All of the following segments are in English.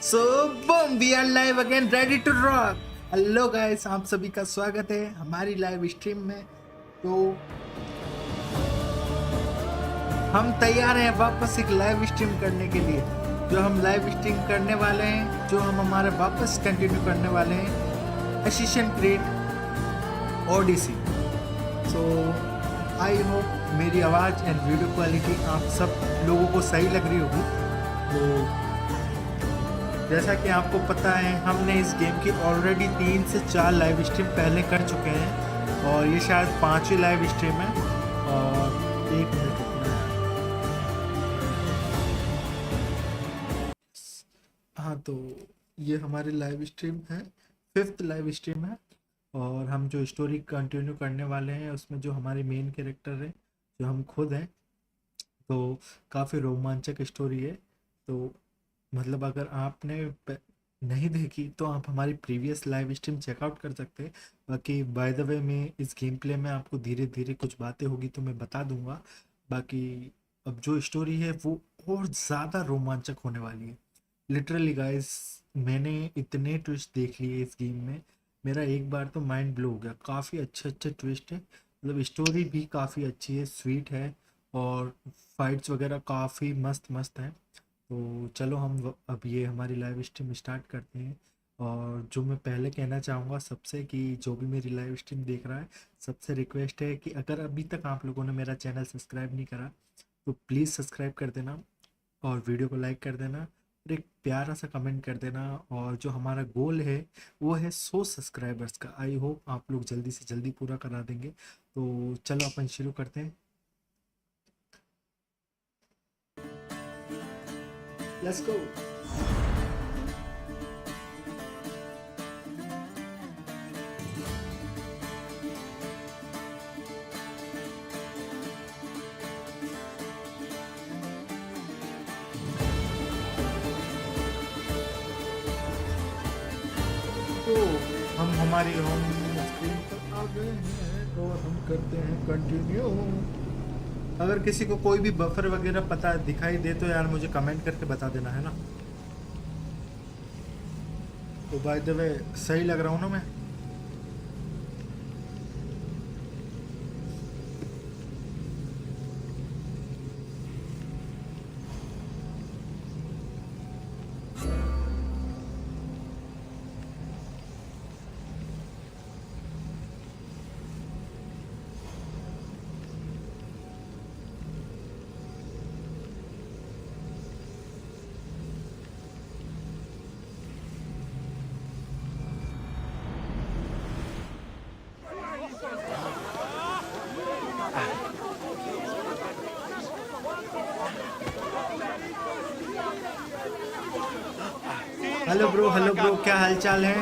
So bam we are live again ready to rock. Hello guys, आप सभी का स्वागत है हमारी लाइव स्ट्रीम में। तो हम तैयार हैं वापस एक लाइव स्ट्रीम करने के लिए। जो हम लाइव स्ट्रीम करने वाले हैं, जो हम हमारे वापस कंटिन्यू करने वाले हैं Assassin's Creed Odyssey. So I hope मेरी आवाज़ एंड वीडियो क्वालिटी आप सब लोगों को सही लग रही होगी। तो जैसा कि आपको पता है, हमने इस गेम की ऑलरेडी 3 से 4 लाइव स्ट्रीम पहले कर चुके हैं और ये शायद 5वीं लाइव स्ट्रीम है। और एक मिनट रुकना। हाँ, तो ये हमारी लाइव स्ट्रीम है, 5th लाइव स्ट्रीम है। और हम जो स्टोरी कंटिन्यू करने वाले हैं उसमें जो हमारे मेन कैरेक्टर है, जो हम खुद हैं, तो काफ़ी रोमांचक स्टोरी है। तो मतलब अगर आपने नहीं देखी तो आप हमारी प्रीवियस लाइव स्ट्रीम चेकआउट कर सकते हैं। बाकी बाय द वे में इस गेम प्ले में आपको धीरे धीरे कुछ बातें होगी तो मैं बता दूंगा। बाकी अब जो स्टोरी है वो और ज़्यादा रोमांचक होने वाली है। लिटरली गाइस, मैंने इतने ट्विस्ट देख लिए इस गेम में, मेरा एक बार तो माइंड ब्लो हो गया। काफ़ी अच्छे अच्छे ट्विस्ट है, मतलब स्टोरी भी काफ़ी अच्छी है, स्वीट है और फाइट्स वगैरह काफ़ी मस्त मस्त हैं। तो चलो हम अब ये हमारी लाइव स्ट्रीम स्टार्ट करते हैं। और जो मैं पहले कहना चाहूँगा सबसे, कि जो भी मेरी लाइव स्ट्रीम देख रहा है, सबसे रिक्वेस्ट है कि अगर अभी तक आप लोगों ने मेरा चैनल सब्सक्राइब नहीं करा तो प्लीज़ सब्सक्राइब कर देना और वीडियो को लाइक कर देना और एक प्यारा सा कमेंट कर देना। और जो हमारा गोल है वो है 100 सब्सक्राइबर्स का। आई होप आप लोग जल्दी से जल्दी पूरा करा देंगे। तो चलो अपन शुरू करते हैं। Let's go. तो हम हमारी होम स्क्रीन पर आ गए हैं और हम करते हैं कंटिन्यू। अगर किसी को कोई भी बफर वगैरह पता दिखाई दे तो यार मुझे कमेंट करके बता देना, है ना। तो बाय द वे सही लग रहा हूँ ना मैं? हेलो ब्रो, क्या हालचाल है?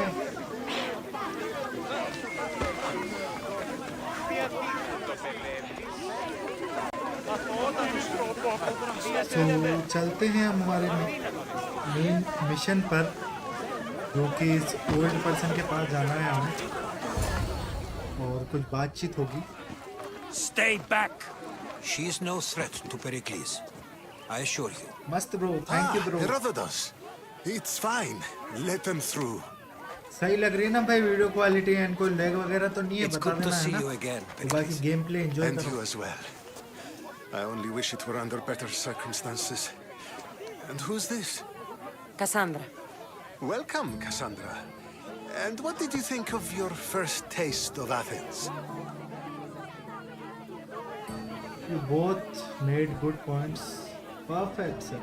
तो चलते हैं हम हमारे मेन मिशन पर, जो कि इस ओल्ड पर्सन के पास जाना है हमें और कुछ बातचीत होगी। Stay back. She is no threat to Pericles. I assure you. मस्त bro, thank you bro. Herodotus. It's fine. Let them through. सही लग रही है ना भाई वीडियो क्वालिटी? एंड कोई लैग वगैरह तो नहीं है? It's बता good to देना, है see ना। you again, तो बाकी Pericles. Game play enjoy And करो। you as well. I only wish it were under better circumstances. And who's this? Kassandra. Welcome, Kassandra. And what did you think of your first taste of Athens? You both made good points. Perfect, sir.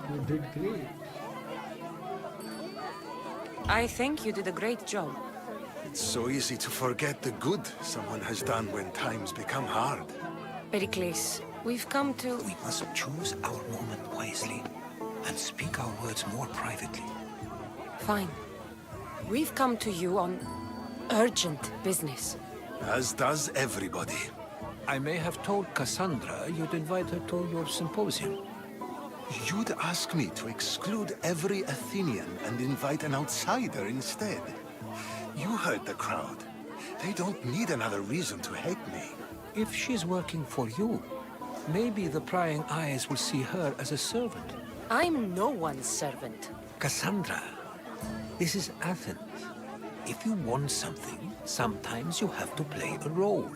You did great. I think you did a great job. It's so easy to forget the good someone has done when times become hard. Pericles, we've come to... We must choose our moment wisely and speak our words more privately. Fine. We've come to you on urgent business. As does everybody. I may have told Cassandra you'd invite her to your symposium. You'd ask me to exclude every Athenian and invite an outsider instead. You heard the crowd. They don't need another reason to hate me. If she's working for you, maybe the prying eyes will see her as a servant. I'm no one's servant. Kassandra, this is Athens. If you want something, sometimes you have to play a role.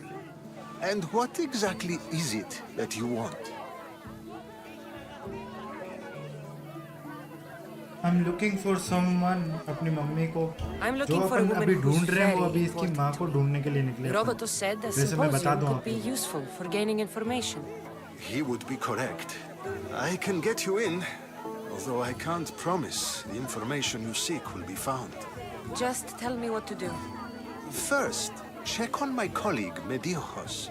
And what exactly is it that you want? I'm looking for someone, अपनी mummy को I'm जो looking for a upon woman अभी who's ढूंढ रहे हैं वो very अभी इसकी माँ को ढूंढने के लिए निकले अपन। Herodotus said a वैसे मैं बता symposium दूं could be आपको। useful for gaining information. He would be correct. I can get you in, although I can't promise the information you seek will be found. Just tell me what to do. First, check on my colleague, Mediochos.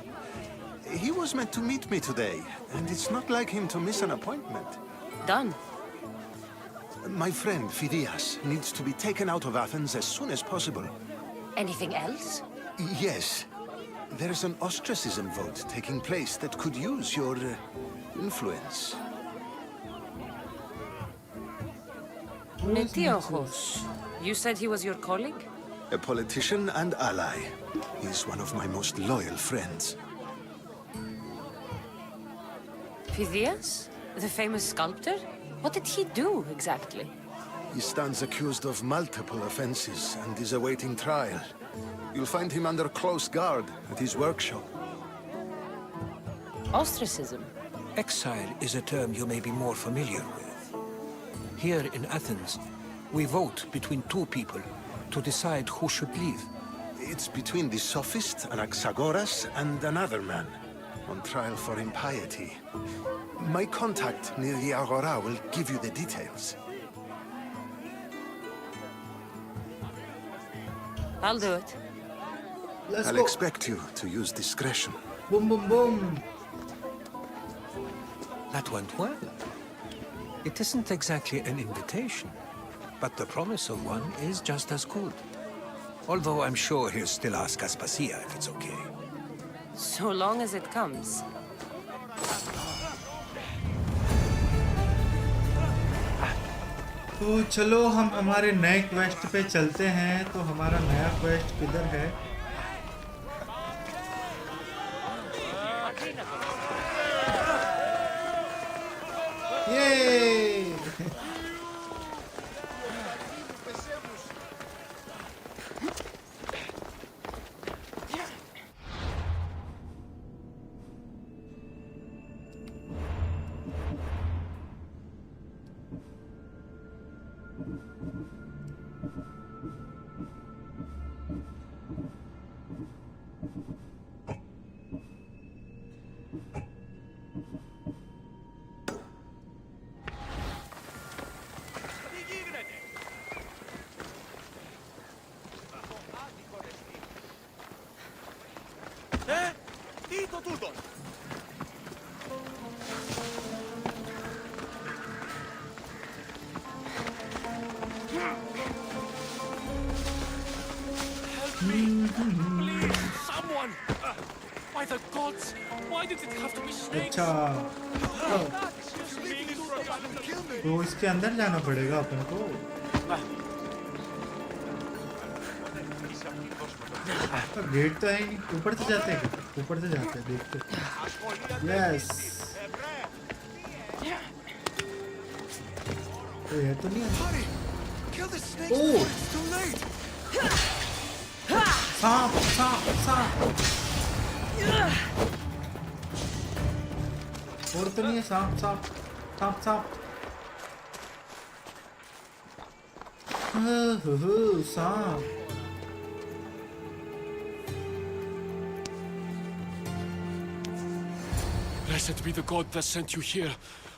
He was meant to meet me today, and it's not like him to miss an appointment. Done. My friend, Phidias, needs to be taken out of Athens as soon as possible. Anything else? Yes. There's an ostracism vote taking place that could use your influence. Metiochos. You said he was your colleague? A politician and ally. He's one of my most loyal friends. Phidias? The famous sculptor? What did he do, exactly? He stands accused of multiple offenses and is awaiting trial. You'll find him under close guard at his workshop. Ostracism. Exile is a term you may be more familiar with. Here in Athens, we vote between two people to decide who should leave. It's between the sophist Anaxagoras and another man, on trial for impiety. My contact near the Agora will give you the details. I'll do it. Let's I'll go. expect you to use discretion. Boom boom boom. That went well. It isn't exactly an invitation, but the promise of one is just as good. Although I'm sure he'll still ask Aspasia if it's okay. So long as it comes. तो चलो हम हमारे नए quest पे चलते हैं। तो हमारा नया क्वेस्ट किधर है? ये Please, someone! By the gods, why did it have to be snakes? अच्छा तो इसके अंदर जाना पड़ेगा अपन को। तो गेट तो है ही नहीं। ऊपर से जाते हैं क्या? ऊपर से जाते हैं, देखते हैं। यस तो ये तो नहीं है। ओह सांप सांप सांप और तो नहीं है। सांप सांप सांप सांप सांप। Blessed be the god that sent you here.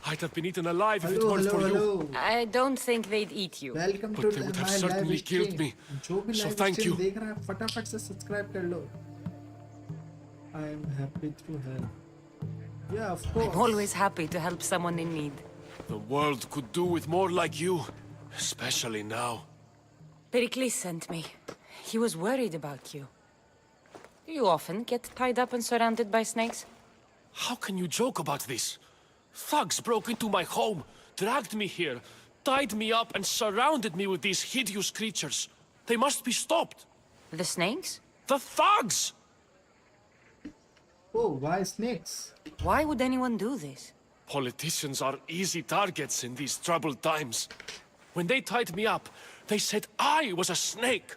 I'd have been eaten alive if it hello weren't hello for you. Hello I don't think they'd eat you. Welcome But to they would have my certainly live killed stream. me. जो भी So live thank stream you. देख रहा है फटाफट से subscribe कर लो। I am happy to help. या of I'm course. always happy to help someone in need. The world could do with more like you, especially now. Pericles sent me. He was worried about you. Do you often get tied up and surrounded by snakes? How can you joke about this? Thugs broke into my home, dragged me here, tied me up and surrounded me with these hideous creatures. They must be stopped. The snakes? The thugs! Oh, why snakes? Why would anyone do this? Politicians are easy targets in these troubled times. When they tied me up, they said I was a snake.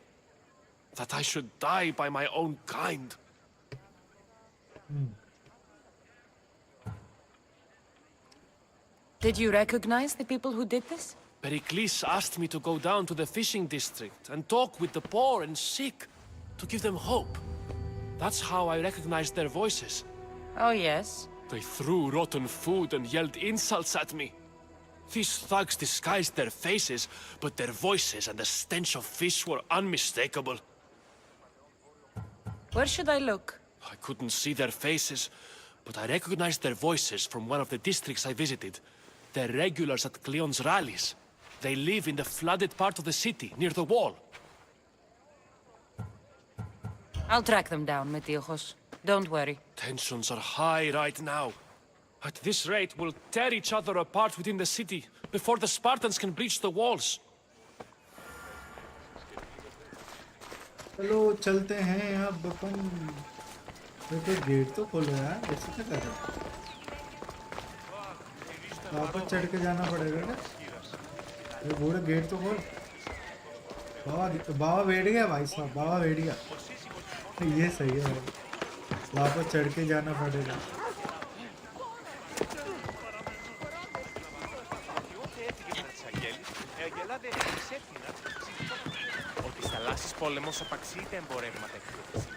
That I should die by my own kind. Did you recognize the people who did this? Pericles asked me to go down to the fishing district and talk with the poor and sick, to give them hope. That's how I recognized their voices. Oh, yes. They threw rotten food and yelled insults at me. These thugs disguised their faces, but their voices and the stench of fish were unmistakable. Where should I look? I couldn't see their faces, but I recognized their voices from one of the districts I visited. They're regulars at Cleon's rallies. They live in the flooded part of the city, near the wall. I'll track them down, Metiojos. Don't worry. Tensions are high right now. At this rate, we'll tear each other apart within the city, before the Spartans can breach the walls. चलो चलते हैं अब अपन। तो gate तो खोलो यार, ऐसे क्या कर रहे हो? वापस चढ़ के जाना पड़ेगा क्या? ये बूढ़ा गेट तो खोल। बाबा बैठ गया भाई साहब, बाबा बैठ गया। ये सही है, वापस चढ़ के जाना पड़ेगा। Ότι στις θαλάσσιες πόλεμος απαξίεται εμπορεύματα εκπαίδευση.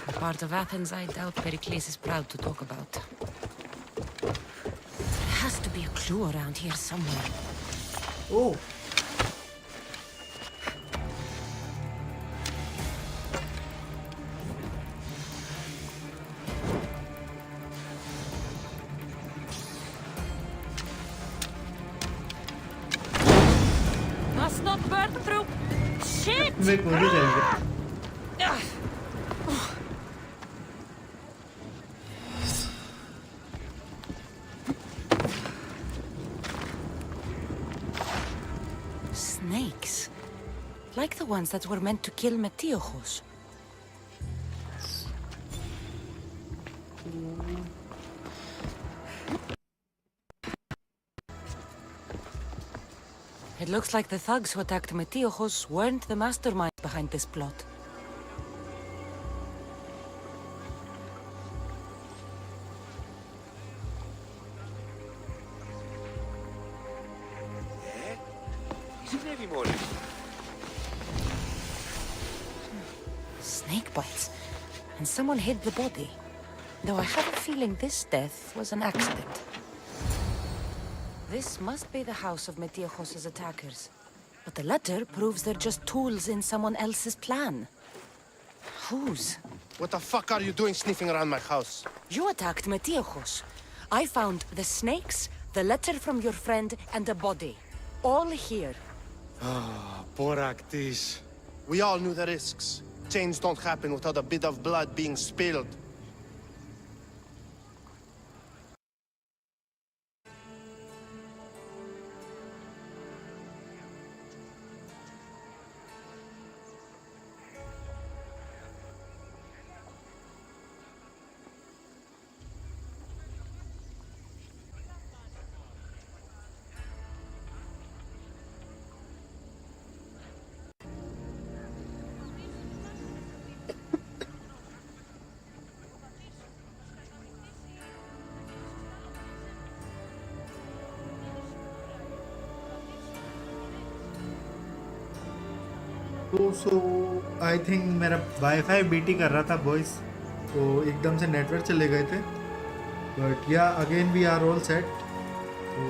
A part of Athens I doubt Pericles is proud to talk about. There has to be a clue around here somewhere. Oh. Must not burn through. Shit! मैं खुद ही चल गया। Snakes. Like the ones that were meant to kill Metiojos. It looks like the thugs who attacked Metiojos weren't the masterminds behind this plot. Snake bites. And someone hid the body. Though I have a feeling this death was an accident. This must be the house of Metiojos' attackers. But the letter proves they're just tools in someone else's plan. Whose? What the fuck are you doing sniffing around my house? You attacked Metiojos. I found the snakes, the letter from your friend, and a body. All here. Poraktis. We all knew the risks. Change don't happen without a bit of blood being spilled. तो I think मेरा wifi BT कर रहा था boys, तो एकदम से network चले गए थे। But yeah again we are all set. तो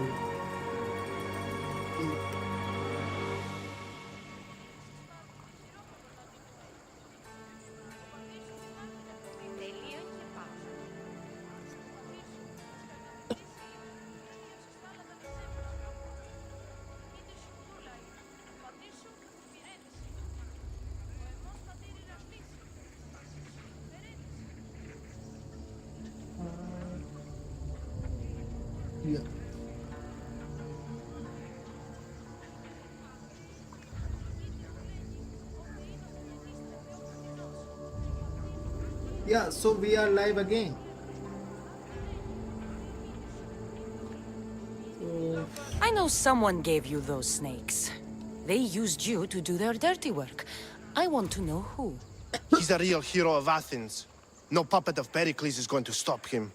yeah Yeah, so we are live again. So, I know someone gave you those snakes. They used you to do their dirty work. I want to know who. He's a real hero of Athens. No puppet of Pericles is going to stop him.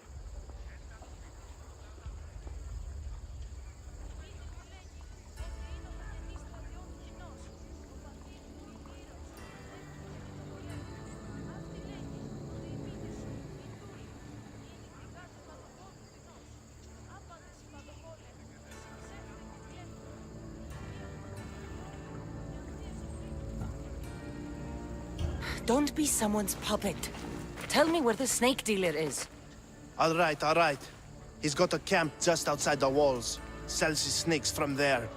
Don't be someone's puppet. Tell me where the snake dealer is. All right, all right. He's got a camp just outside the walls. Sells his snakes from there.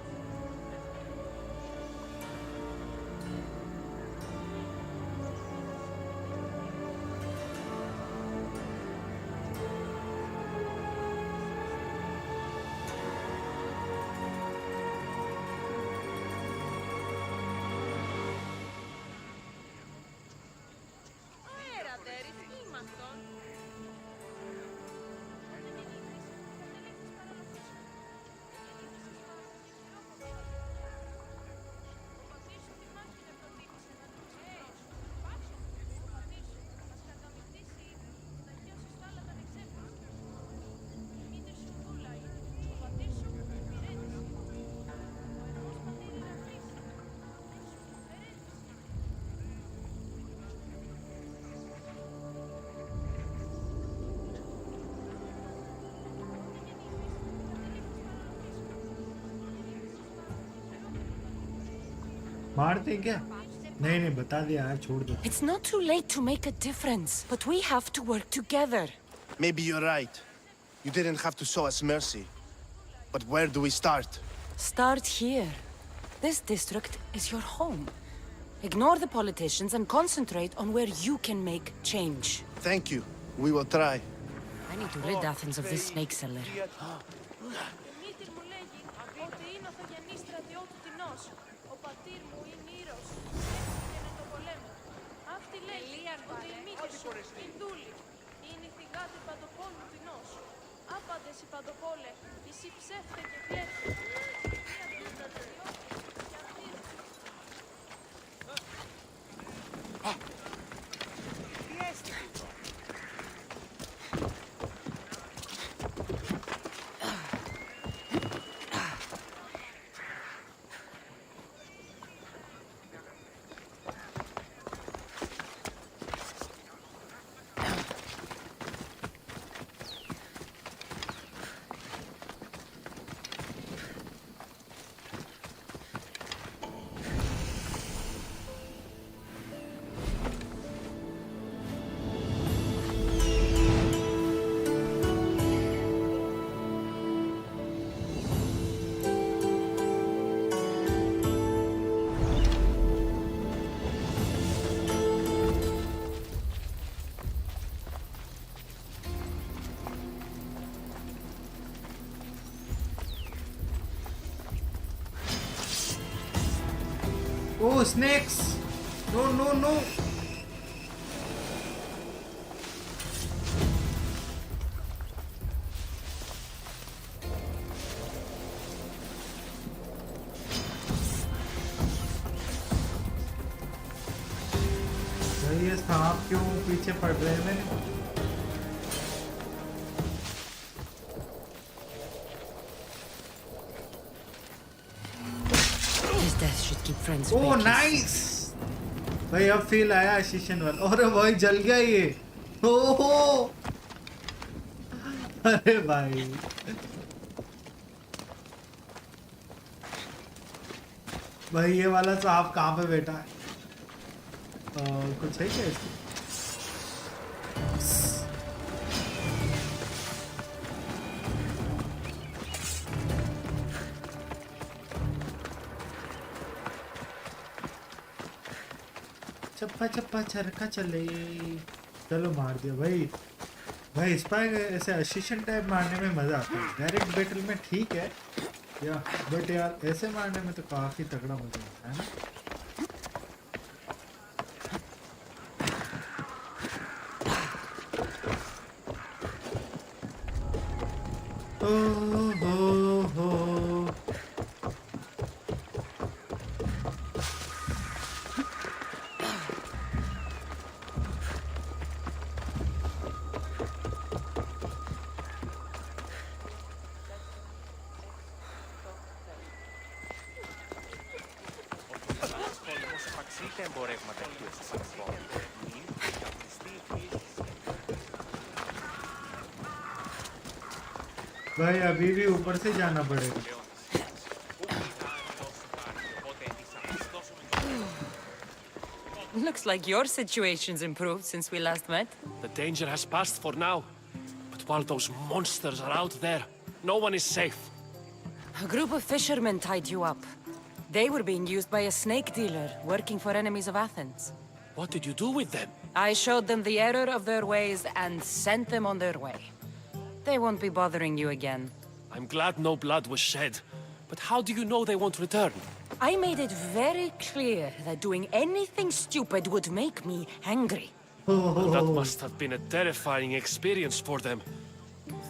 मार दे क्या? नहीं नहीं बता दिया यार, छोड़ दो. It's not too late to make a difference, but we have to work together. Maybe you're right. You didn't have to show us mercy. But where do we start? Start here. This district is your home. Ignore the politicians and concentrate on where you can make change. Thank you. We will try. I need to rid Athens of this snake seller. Oh, snakes! No, no, no! भाई ये सांप क्यों पीछे पड़ रहे हैं मेरे? His death should keep friends Oh, away. nice! भाई अब फील आया शीशन वाला. अरे भाई जल गया ये. ओहो! अरे भाई. भाई ये वाला सांप कहाँ पे बैठा है? कुछ है क्या इसमें? चप्पा चप्पा चरका चले. चलो मार दिया भाई. भाई स्पाई ऐसे असिस्टेंट टाइप मारने में मजा आता है. डायरेक्ट बैटल में ठीक है या, बट यार ऐसे मारने में तो काफी तगड़ा मजा आता है ना. हो Πόλεμος απαξείται εμπορεύματα και εξοπλισμό. Μην καπνιστεί η φύση. भाई अभी भी ऊपर से जाना पड़ेगा। Looks like your situation's improved since we last met. The danger has passed for now. But while those monsters are out there, no one is safe. A group of fishermen tied you up. They were being used by a snake dealer working for enemies of Athens. What did you do with them? I showed them the error of their ways and sent them on their way. They won't be bothering you again. I'm glad no blood was shed. But how do you know they won't return? I made it very clear that doing anything stupid would make me angry. Well, that must have been a terrifying experience for them.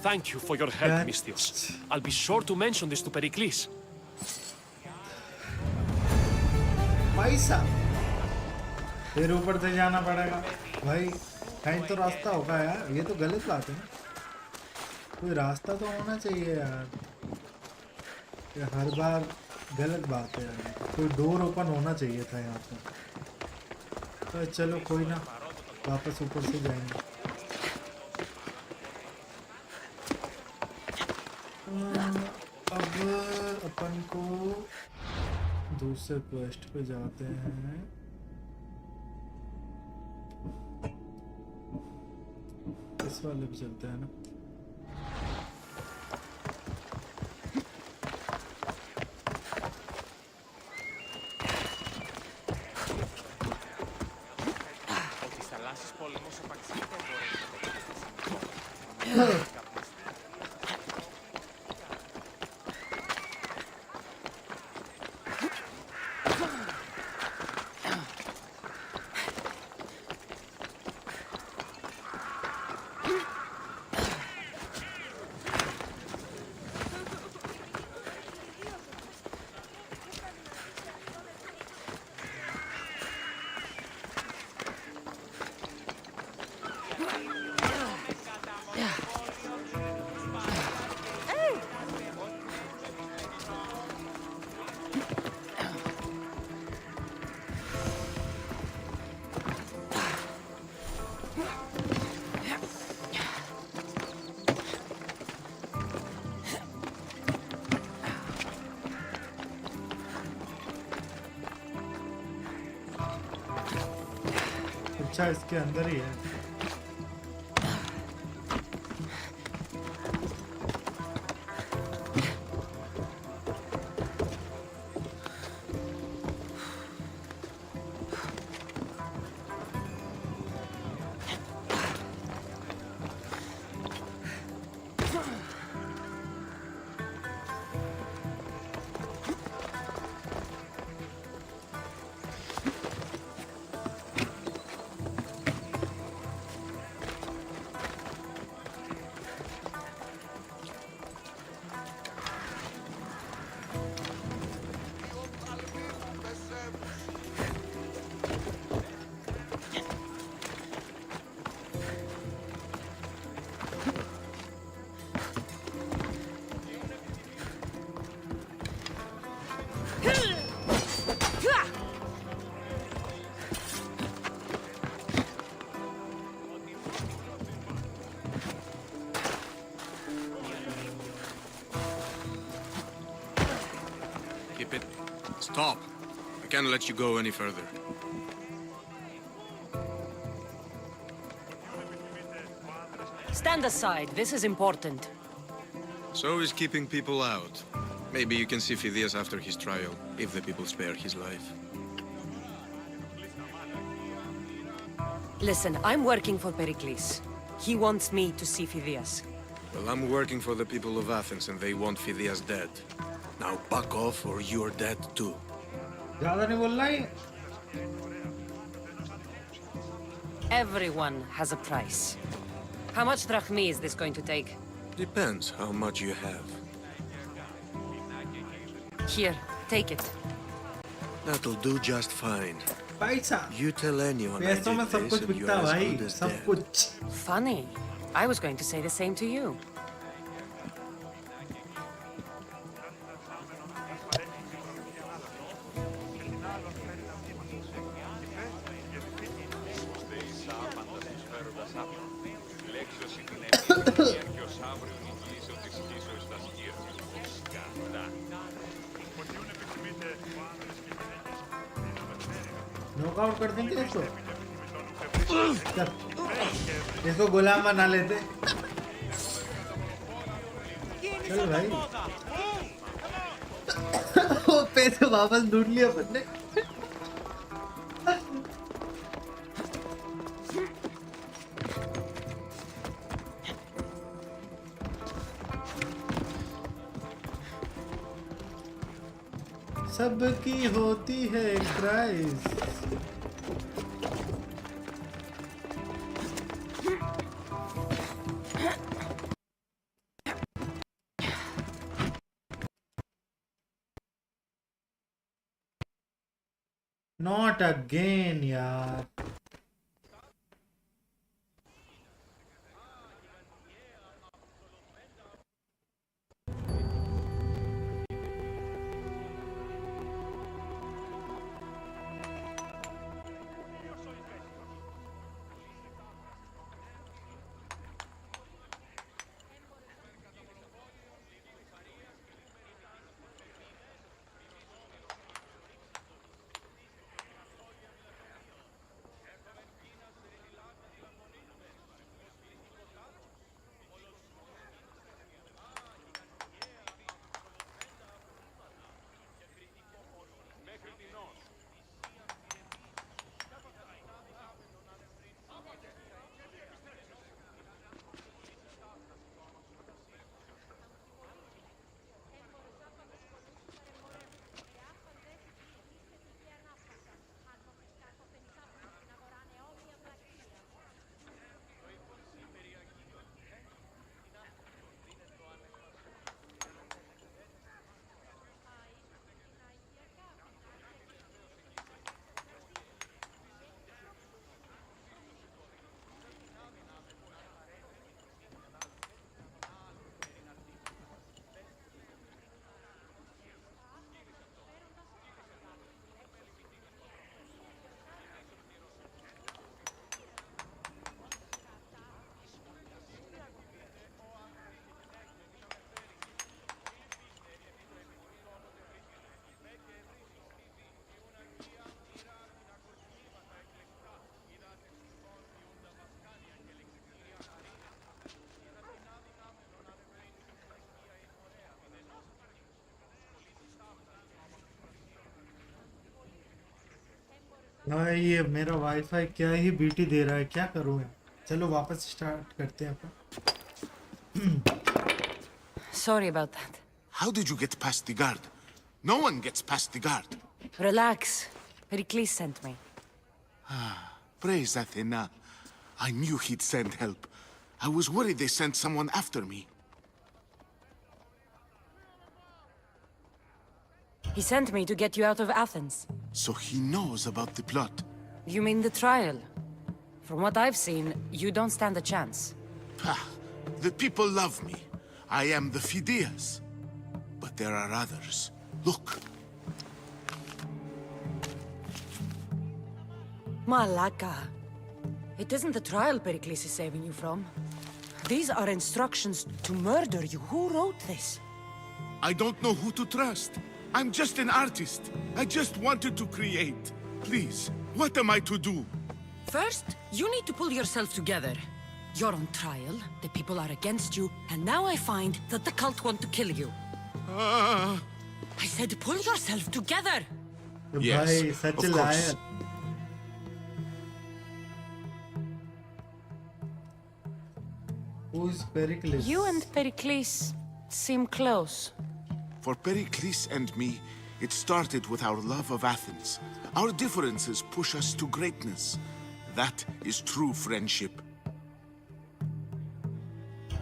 Thank you for your help, That- Misthios. I'll be sure to mention this to Pericles. पैसा फिर ऊपर से जाना पड़ेगा भाई। कहीं तो रास्ता होगा यार, ये तो गलत बात है ना। कोई रास्ता तो होना चाहिए यार, ये हर बार गलत बात है यार। कोई डोर ओपन होना चाहिए था यहाँ पर। तो चलो कोई ना, वापस ऊपर से जाएंगे। अब अपन को दूसरे क्वेस्ट पे जाते हैं। इस वाले पे चलते हैं ना। Ότι στις θαλάσσιες πόλεμος απαξείται εμπορεύματα και εξοπλισμό. अच्छा इसके अंदर ही है। Keep it. Stop. I can't let you go any further. Stand aside, this is important. So is keeping people out. Maybe you can see Phidias after his trial, if the people spare his life. Listen, I'm working for Pericles. He wants me to see Phidias. Well, I'm working for the people of Athens and they want Phidias dead. Now back off or you're dead too. ज़्यादा नहीं बोलना ही। Everyone has a price. How much drachmi is this going to take? Depends how much you have. Here, take it. That'll do just fine. पैसा You tell anyone I पैसों में did सब this कुछ and बिकता you're है as भाई, good as सब dead. कुछ. Funny. I was going to say the same to you. Knockout कर देंगे इसको. चल, इसको गुलाम बना लेते. चल भाई. वो पैसे वापस ढूंढ लिया अपन ने. सबकी होती है क्राइस. नॉट अगेन यार. भाई ये मेरा वाईफाई क्या ही बीटी दे रहा है, क्या करूँ मैं. चलो वापस स्टार्ट करते हैं अपन. Sorry about that. How did you get past the guard? No one gets past the guard. Relax. Pericles sent me. Praise Athena. I knew he'd send help. I was worried they sent someone after me. He sent me to get you out of Athens. So he knows about the plot. You mean the trial? From what I've seen, you don't stand a chance. Pah, the people love me. I am the Phidias. But there are others. Look. Malaka. It isn't the trial Pericles is saving you from. These are instructions to murder you. Who wrote this? I don't know who to trust. I'm just an artist. I just wanted to create. Please, what am I to do? First, you need to pull yourself together. You're on trial, the people are against you, and now I find that the cult want to kill you. I said pull yourself together! Yes, भाई सच of लाया. course. Who's Pericles? You and Pericles seem close. For Pericles and me, it started with our love of Athens. Our differences push us to greatness. That is true friendship.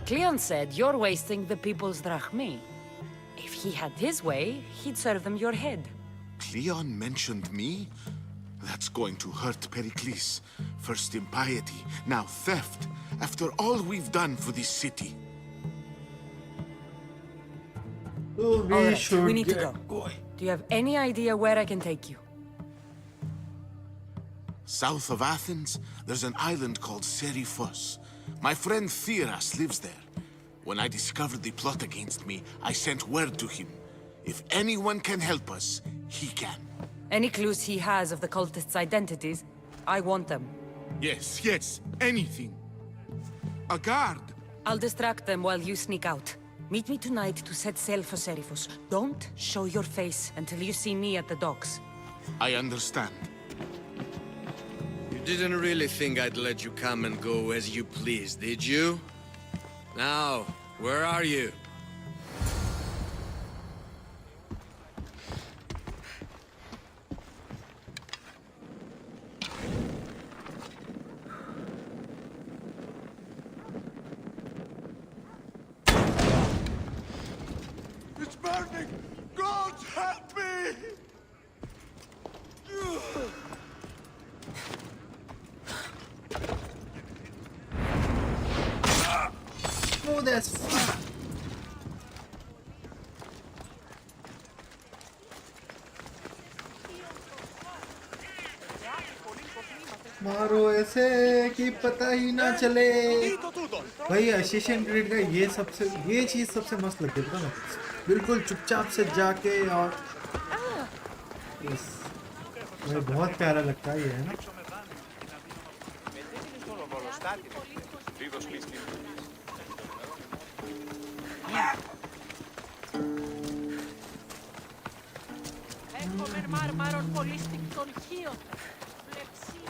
Cleon said you're wasting the people's drachmi. If he had his way, he'd serve them your head. Cleon mentioned me? That's going to hurt Pericles. First impiety, now theft. After all we've done for this city. So we All right, should we need to get go. going. Do you have any idea where I can take you? South of Athens, there's an island called Seriphos. My friend Theras lives there. When I discovered the plot against me, I sent word to him. If anyone can help us, he can. Any clues he has of the cultists' identities? I want them. Yes, anything. A guard. I'll distract them while you sneak out. Meet me tonight to set sail for Seriphos. Don't show your face until you see me at the docks. I understand. You didn't really think I'd let you come and go as you please, did you? Now, where are you? It's burning! God help me! Smooth as fuck. मारो ऐसे कि पता ही ना चले। भाई assassin creed का ये चीज सबसे मस्त लगती है, पता ना, बिल्कुल चुपचाप से जाके और भाई बहुत प्यारा लगता है ये, है ना।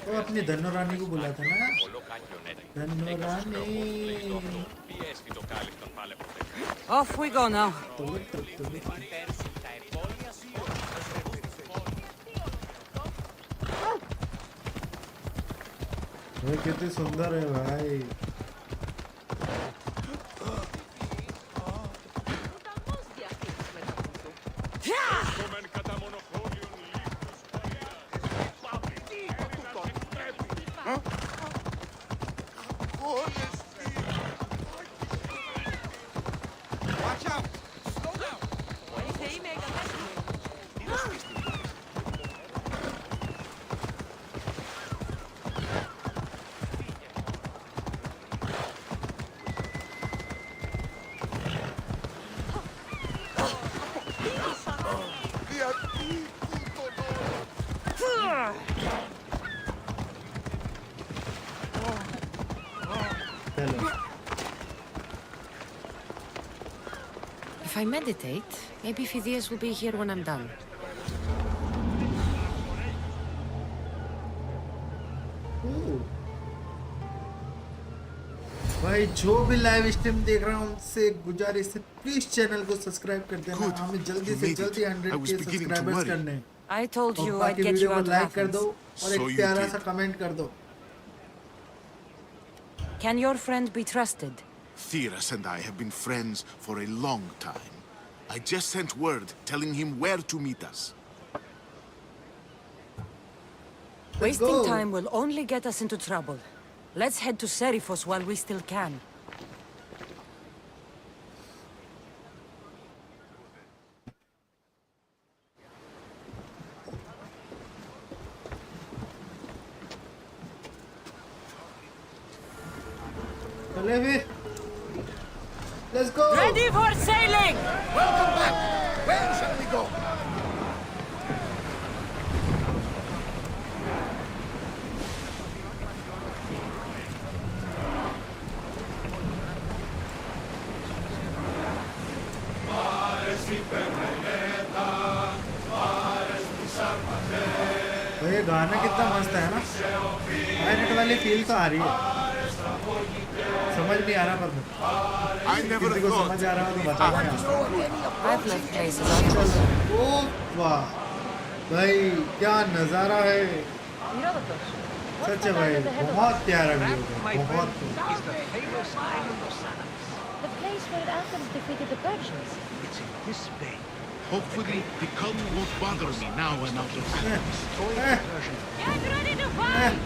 वो अपनी धनो रानी को बुलाता ना, धनो रानी। Off we go now. वो कितनी सुंदर है भाई। If I meditate, maybe Phidias will be here when I'm done. भाई जो भी लाइव स्ट्रीम देख रहा हूँ उनसे गुजारिश है, प्लीज चैनल को सब्सक्राइब कर देना। हमें जल्दी से जल्दी 100K सब्सक्राइबर्स करने हैं। I told और you I'd बाकी get वीडियो you को out of लाइक कर Athens. दो और एक प्यारा सा कमेंट कर दो। Can your friend be trusted? Theras and I have been friends for a long time. I just sent word telling him where to meet us. Wasting go. time will only get us into trouble. Let's head to Seriphos while we still can. चले फिर, let's go. Ready for sailing! Welcome back! Where shall we go? तो ये गाना कितना मस्त है ना, iron वाली फील तो आ रही है। समझ नहीं आ रहा पर I never किसी को thought. समझ आ रहा हो तो बताना। I've left places untouched. ओ वाह भाई क्या नज़ारा है, सच है भाई, बहुत प्यारा व्यू है, बहुत। The place where Athens defeated the Persians. It's in this bay. Hopefully, the cult won't bother me now I'm out of Athens. Destroy the Persian. Get ready to fight!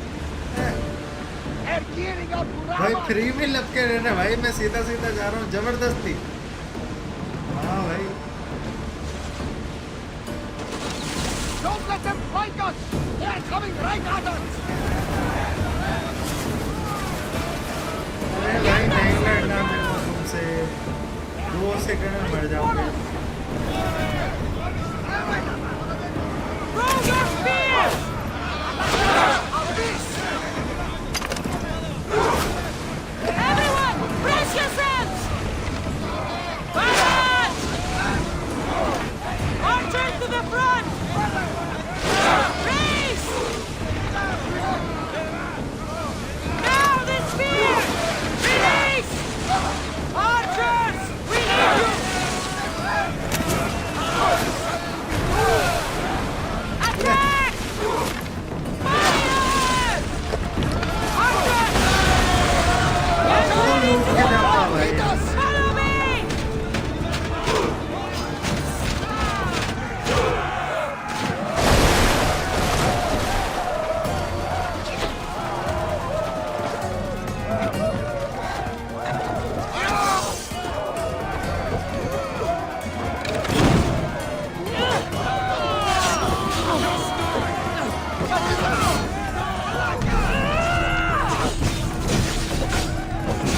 भाई फ्री में लपके रहना भाई, मैं सीधा सीधा जा रहा हूँ जबरदस्ती। हाँ भाई Don't let them fight us! They are coming right at us! अरे भाई नहीं लड़ना मेरे को तुमसे, 2 सेकंड में मर जाऊंगा। Throw your spears! Everyone, brace yourselves! Forward! Archers to the front! Brace! Now the spears! Release! Archers! We need you! Attack! Fire! Archers! कौन लूट के जाता भाई? Follow me!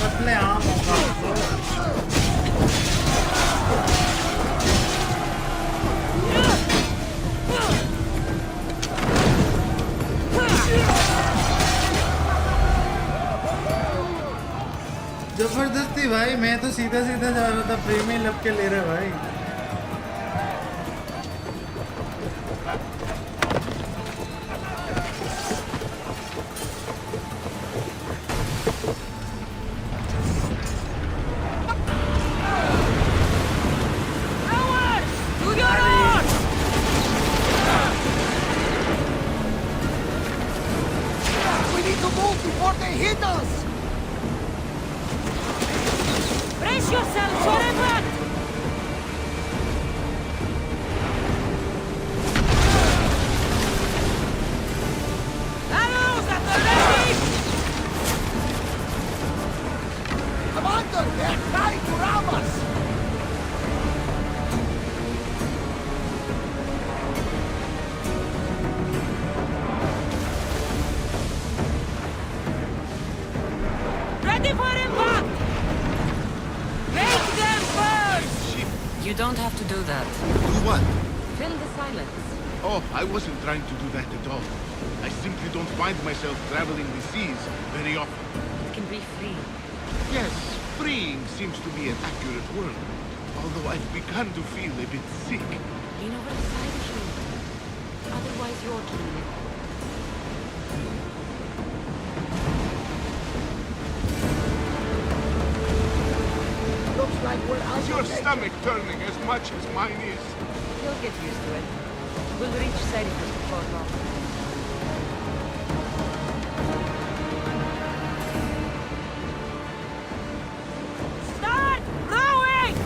मतलब आम होगा। जबरदस्ती भाई, मैं तो सीधा सीधा जा रहा था, फ्री में लपके ले रहे भाई। Rowers! To your oars! We need to move before they hit us! Brace yourselves for impact! Arrows at the ready! Commander, they're trying to ram us! Ready for impact! Make them first! You don't have to do that. Do what? Fill the silence. Oh, I wasn't trying to do that at all. I simply don't find myself traveling the seas very often. It can be free. Yes, freeing seems to be an accurate word. Although I've begun to feel a bit sick. Lean over the side if you need to. Otherwise, you're killing it. Looks like we're out Is your of danger. stomach turning as much as mine is? You'll get used to it. We'll reach Cyprus before long. Start rowing!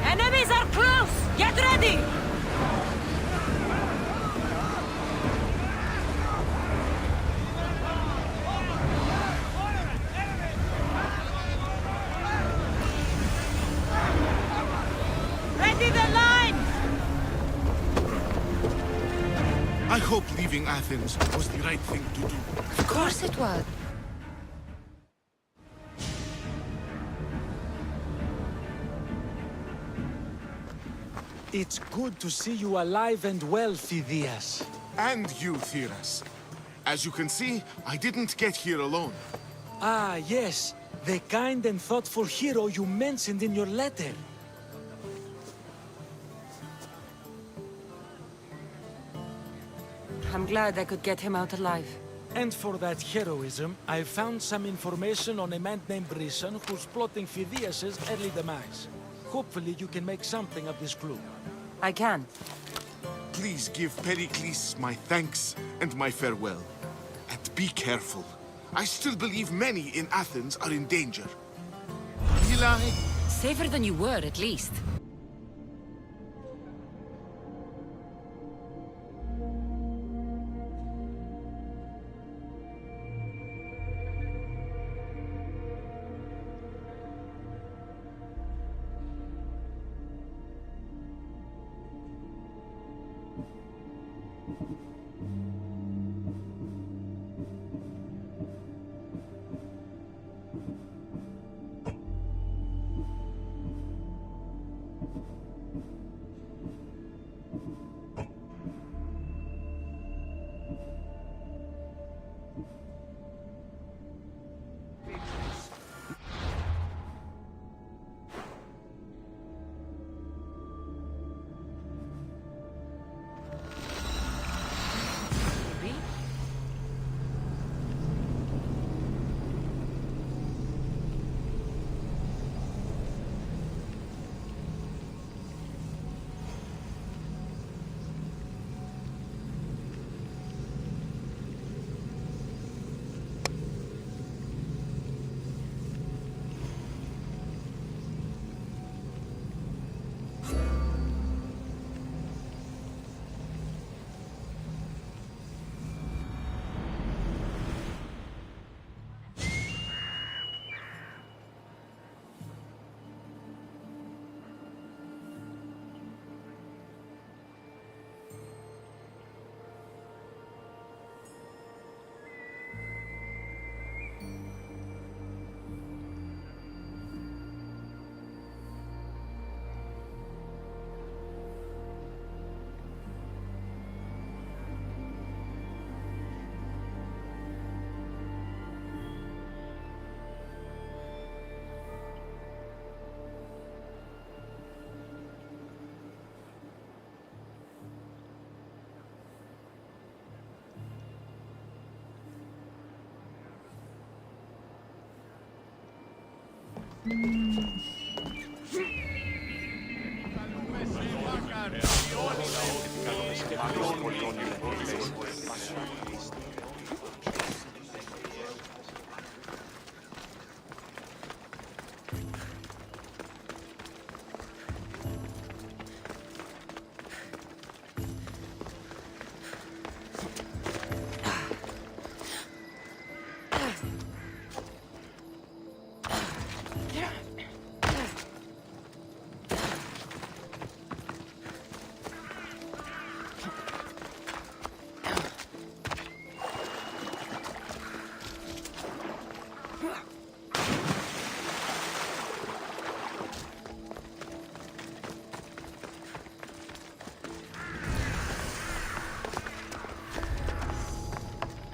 Enemies are close! Get ready! Ready the lines! I hope leaving Athens was the right thing to do. Of course it was. It's good to see you alive and well, Phidias. And you, Theras. As you can see, I didn't get here alone. Ah, yes. The kind and thoughtful hero you mentioned in your letter. I'm glad I could get him out alive. And for that heroism, I found some information on a man named Brisson who's plotting Phidias's early demise. Hopefully you can make something of this clue. I can. Please give Pericles my thanks and my farewell. And be careful. I still believe many in Athens are in danger. Eli? Safer than you were, at least.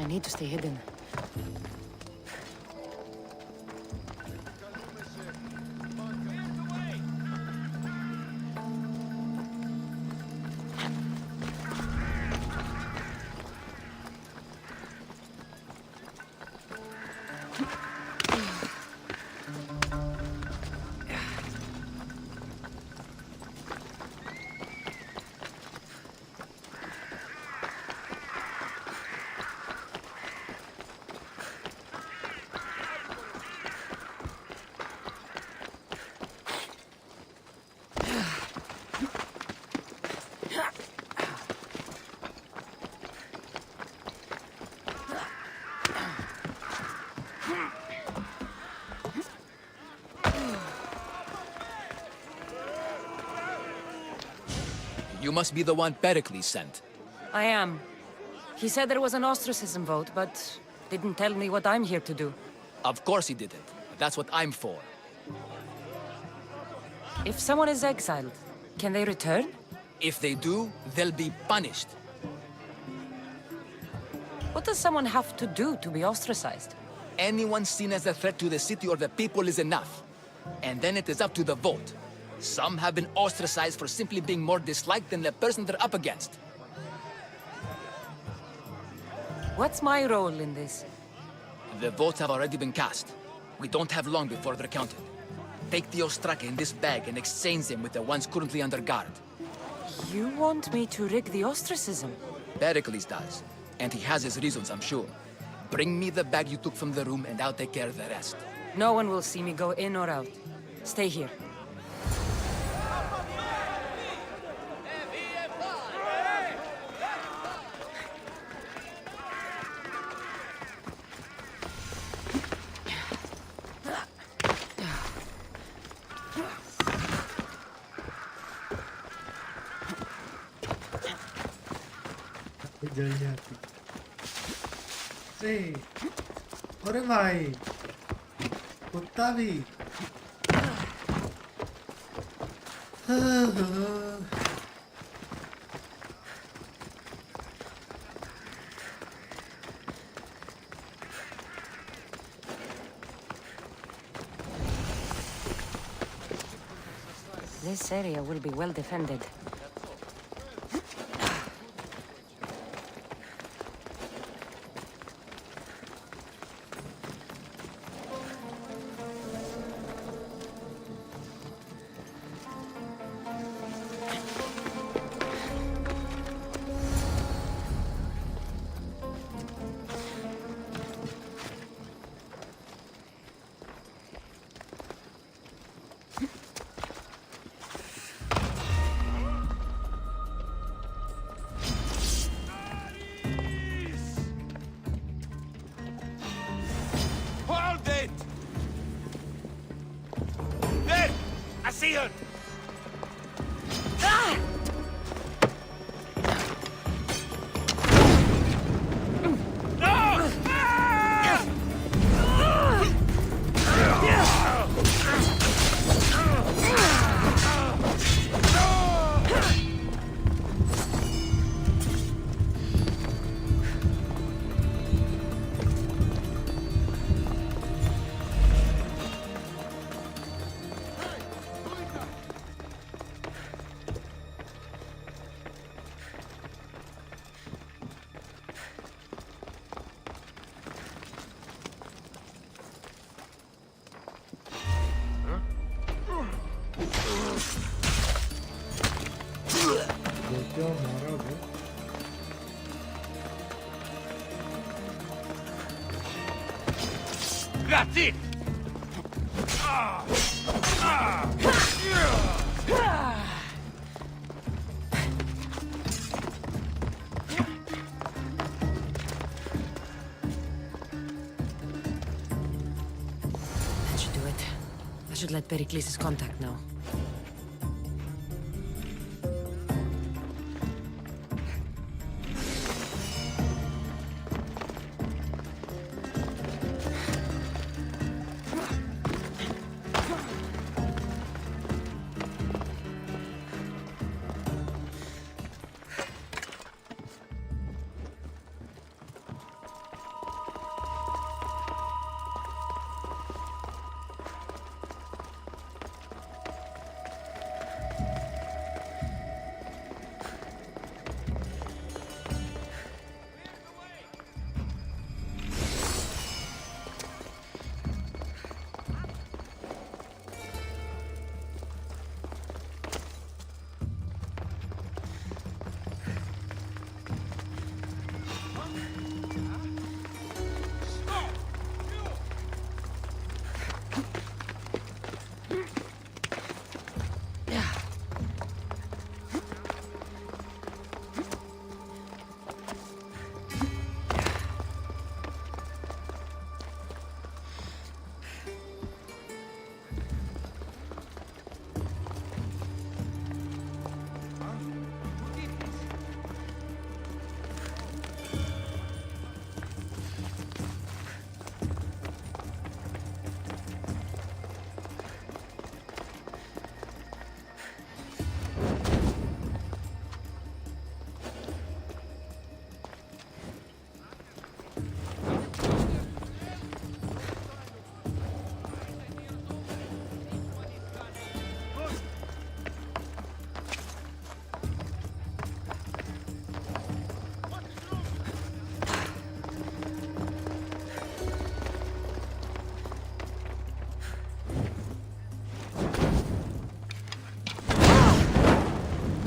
I need to stay hidden. You must be the one Pericles sent. I am. He said there was an ostracism vote, but didn't tell me what I'm here to do. Of course he didn't. That's what I'm for. If someone is exiled, can they return? If they do, they'll be punished. What does someone have to do to be ostracized? Anyone seen as a threat to the city or the people is enough. And then it is up to the vote. Some have been ostracized for simply being more disliked than the person they're up against. What's my role in this? The votes have already been cast. We don't have long before they're counted. Take the ostraka in this bag and exchange them with the ones currently under guard. You want me to rig the ostracism? Pericles does, and he has his reasons, I'm sure. Bring me the bag you took from the room and I'll take care of the rest. No one will see me go in or out. Stay here. जल जाती। अरे भाई कुत्ता भी। This area will be well defended. Hold it! There! I see her! क्यों मारा भाई? That's it! That should do it. I should let Pericles' contact know.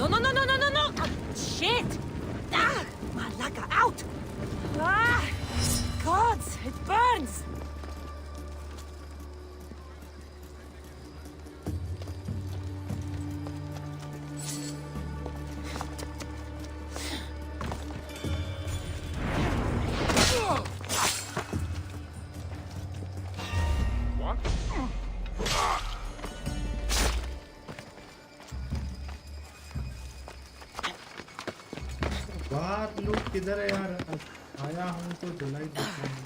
No, no, no, no, no, no, no! Shit! Ah! Malaka, out! Ah! Gods, it burns! बात लोग किधर है यार? आया हूँ तो जलाई देता हूँ।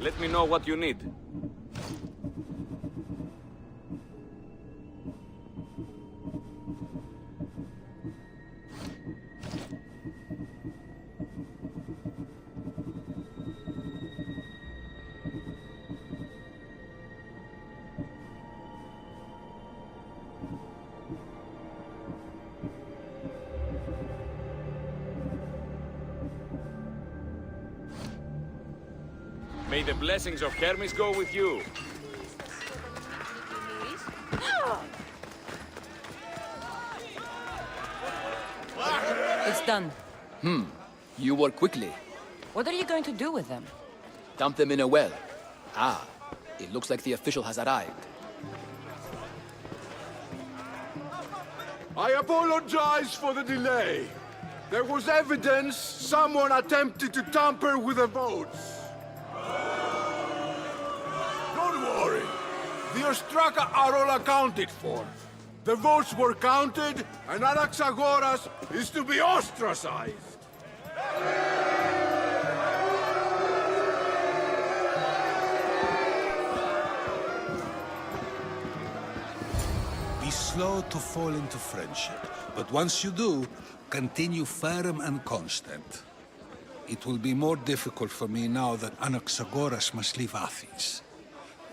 Let me know what you need. May the blessings of Hermes go with you. It's done. You work quickly. What are you going to do with them? Dump them in a well. Ah, it looks like the official has arrived. I apologize for the delay. There was evidence someone attempted to tamper with the votes. Don't worry. The Ostraka are all accounted for. The votes were counted, and Anaxagoras is to be ostracized. Be slow to fall into friendship, but once you do, continue firm and constant. It will be more difficult for me now that Anaxagoras must leave Athens.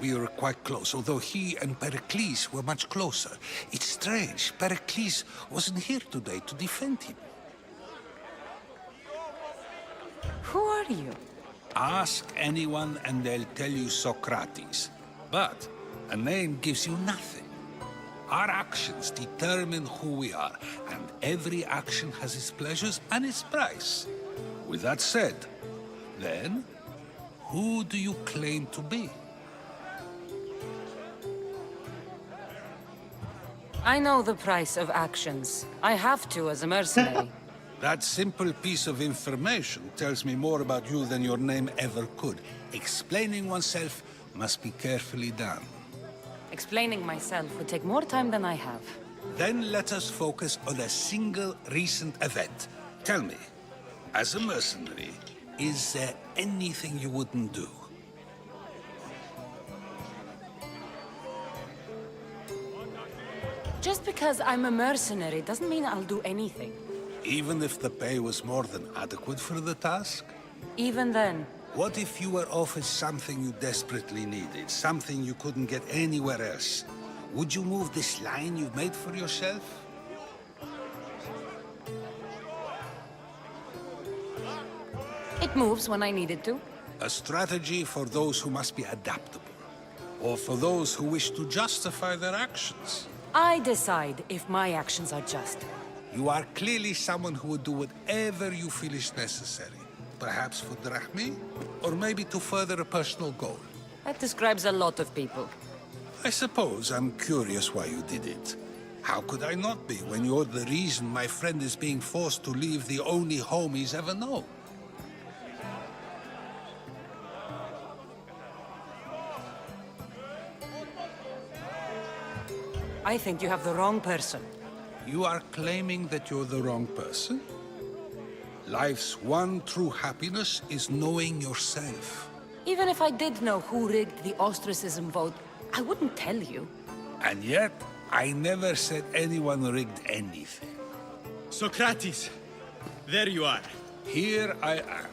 We were quite close, although he and Pericles were much closer. It's strange, Pericles wasn't here today to defend him. Who are you? Ask anyone and they'll tell you Socrates. But a name gives you nothing. Our actions determine who we are, and every action has its pleasures and its price. With that said, then, who do you claim to be? I know the price of actions. I have to as a mercenary. That simple piece of information tells me more about you than your name ever could. Explaining oneself must be carefully done. Explaining myself would take more time than I have. Then let us focus on a single recent event. Tell me, as a mercenary, Is there anything you wouldn't do? Just because I'm a mercenary doesn't mean I'll do anything. Even if the pay was more than adequate for the task? Even then, What if you were offered something you desperately needed, something you couldn't get anywhere else? Would you move this line you've made for yourself? it moves when I need it to. A strategy for those who must be adaptable, or for those who wish to justify their actions. I decide if my actions are just. You are clearly someone who would do whatever you feel is necessary. Perhaps for drachmi, or maybe to further a personal goal. That describes a lot of people. I suppose I'm curious why you did it. How could I not be when you're the reason my friend is being forced to leave the only home he's ever known? I think you have the wrong person. You are claiming that you're the wrong person? Life's one true happiness is knowing yourself. Even if I did know who rigged the ostracism vote, I wouldn't tell you. And yet, I never said anyone rigged anything. Socrates, there you are. Here I am.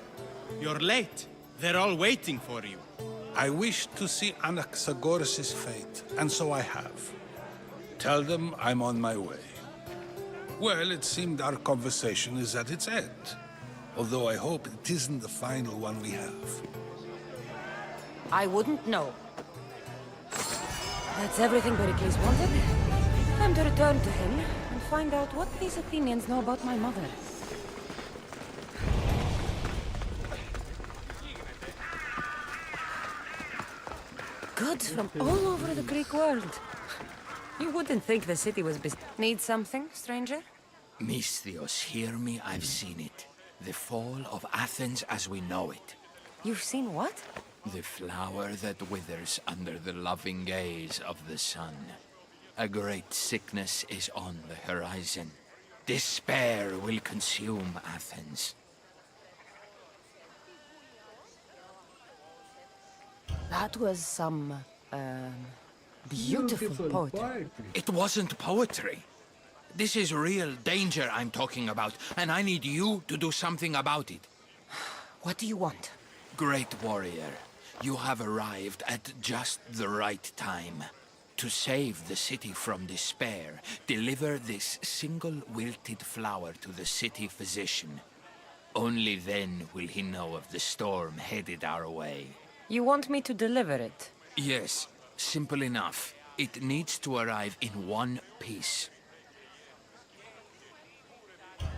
You're late. They're all waiting for you. I wish to see Anaxagoras' fate, and so I have. Tell them I'm on my way. Well, it seemed our conversation is at its end. Although I hope it isn't the final one we have. I wouldn't know. That's everything Pericles wanted. Time to return to him and find out what these Athenians know about my mother. Goods from all over the Greek world. You wouldn't think the city was busy. Need something, stranger? Misthios, hear me, I've seen it. The fall of Athens as we know it. You've seen what? The flower that withers under the loving gaze of the sun. A great sickness is on the horizon. Despair will consume Athens. That was some, beautiful poetry. It wasn't poetry. This is real danger I'm talking about, and I need you to do something about it. What do you want? Great warrior, you have arrived at just the right time. To save the city from despair, deliver this single wilted flower to the city physician. Only then will he know of the storm headed our way. You want me to deliver it? Yes, simple enough. It needs to arrive in one piece.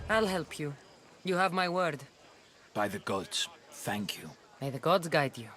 I'll help you. You have my word. By the gods, thank you. May the gods guide you.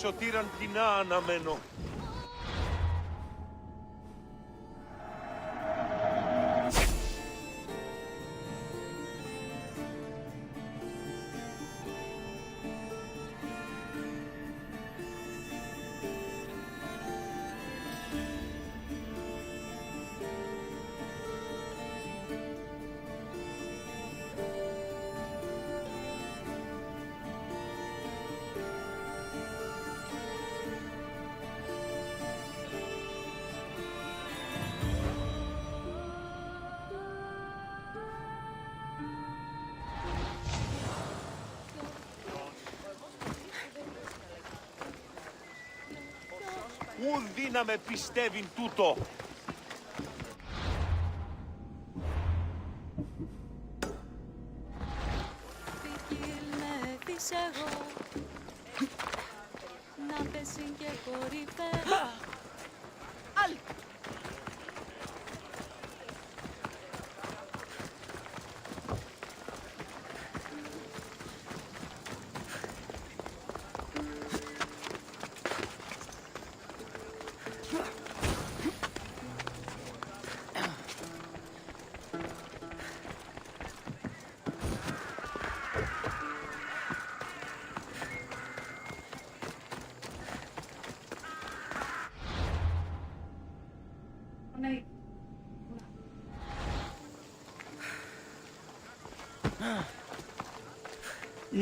Σωτήραν κοινά αναμένω. Ουδή να με πιστεύει τούτο. Να πέσει και κορυφέ. Αλ!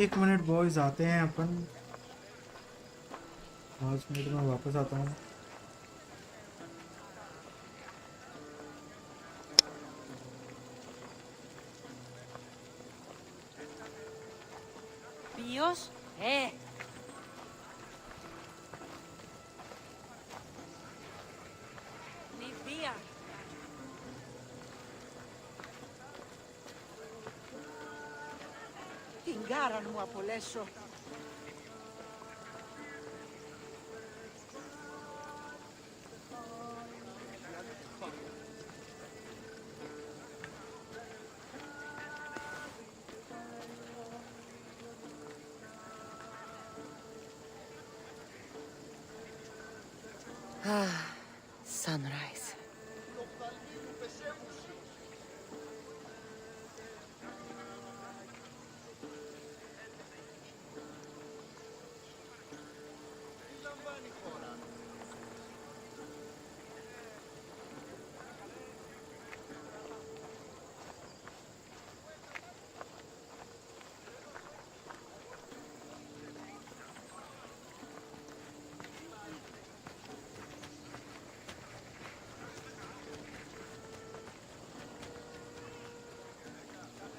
एक minute boys आते हैं अपन 5 minute में वापस आता हूँ। Ποιος? Λιδία. Την κάραν μου απολέσω. Sunrise.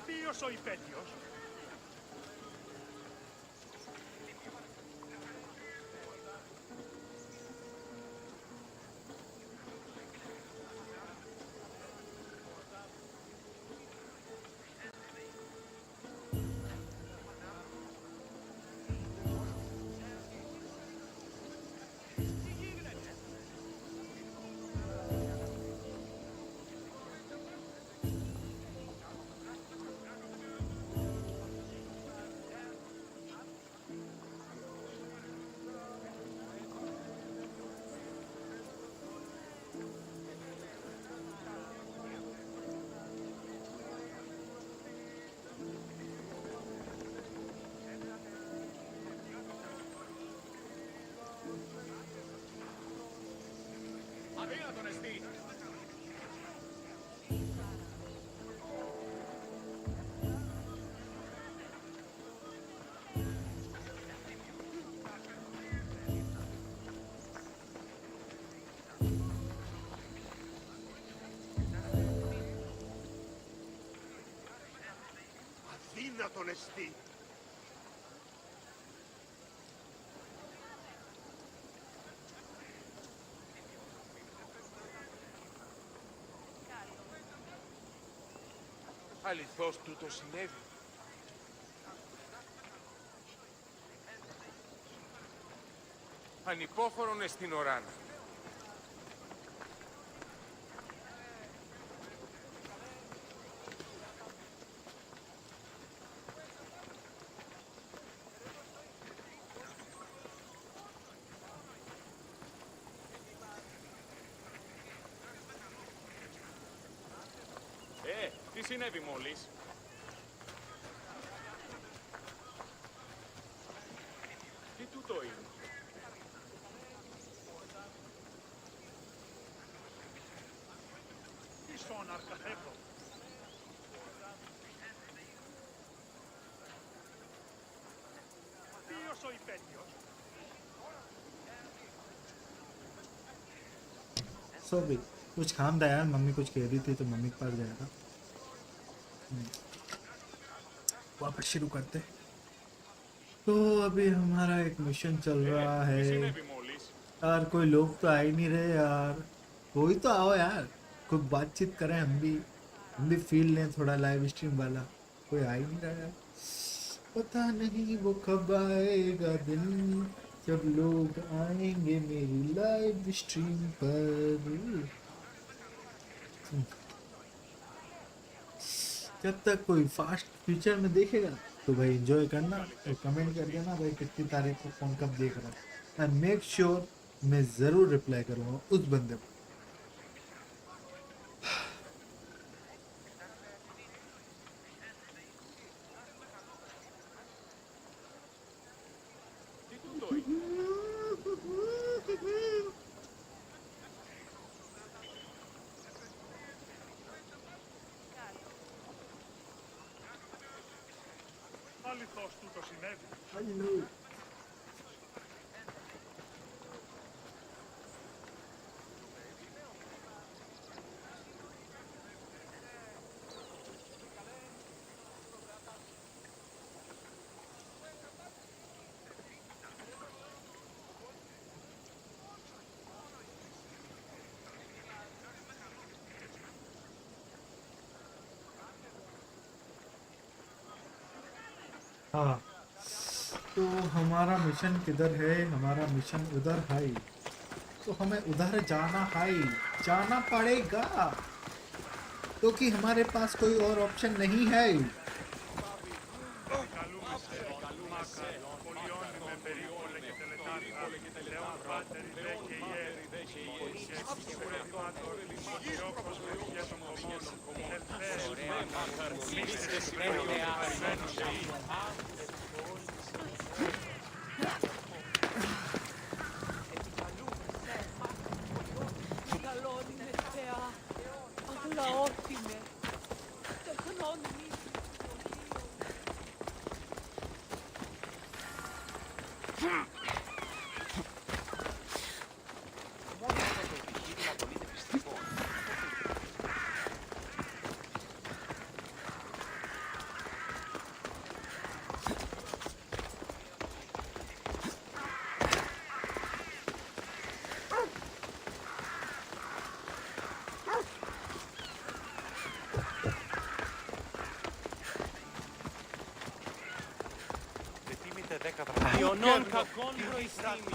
Ποιος ο υπέτειος? Αδύνατον εστί. Αδύνατον εστί. Αληθώς τούτο συνέβη. Ανυπόφορον εστιν οράν. Τι συνέβη μόλις? Τι τούτο είναι? Τι σώναρ καθέπω. Ποιος ο υπέτειος? सो कुछ काम था यार, मम्मी कुछ कह रही थी तो मम्मी के पास गया था। वापस शुरू करते। तो अभी हमारा एक मिशन चल रहा है। यार कोई लोग तो आ ही नहीं रहे यार, कोई तो आओ यार, कोई बातचीत करें, हम भी फील लें थोड़ा लाइव स्ट्रीम वाला। कोई आ ही नहीं रहा यार। पता नहीं वो कब आएगा दिन जब लोग आएंगे मेरी लाइव स्ट्रीम पर। जब तक कोई फास्ट फ्यूचर में देखेगा तो भाई एंजॉय करना, कमेंट कर देना भाई कितनी तारीख को कौन कब देख रहा है, एंड मेक श्योर मैं ज़रूर रिप्लाई करूँगा उस बंदे को। Αληθώς τούτο συνέβη. Αλληλού. हाँ, तो हमारा मिशन किधर है? हमारा मिशन उधर है, तो हमें उधर जाना है, जाना पड़ेगा क्योंकि हमारे पास कोई और ऑप्शन नहीं है। Ιωνών κακών προϊστάμι.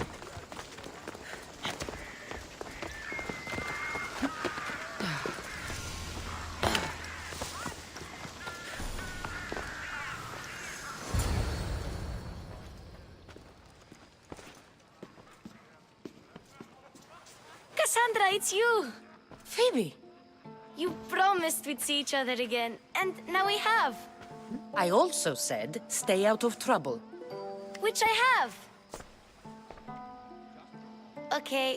Kassandra, it's you! Phoebe! You promised we'd see each other again, and now we have. I also said stay out of trouble. Which I have. Okay,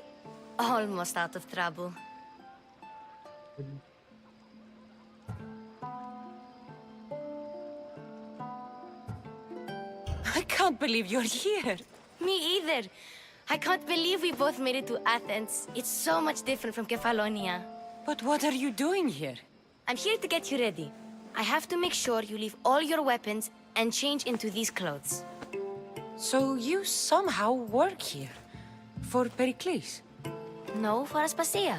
almost out of trouble. I can't believe you're here. Me either. I can't believe we both made it to Athens. It's so much different from Kefalonia. But what are you doing here? I'm here to get you ready. I have to make sure you leave all your weapons and change into these clothes. So you somehow work here? For Pericles? No, for Aspasia.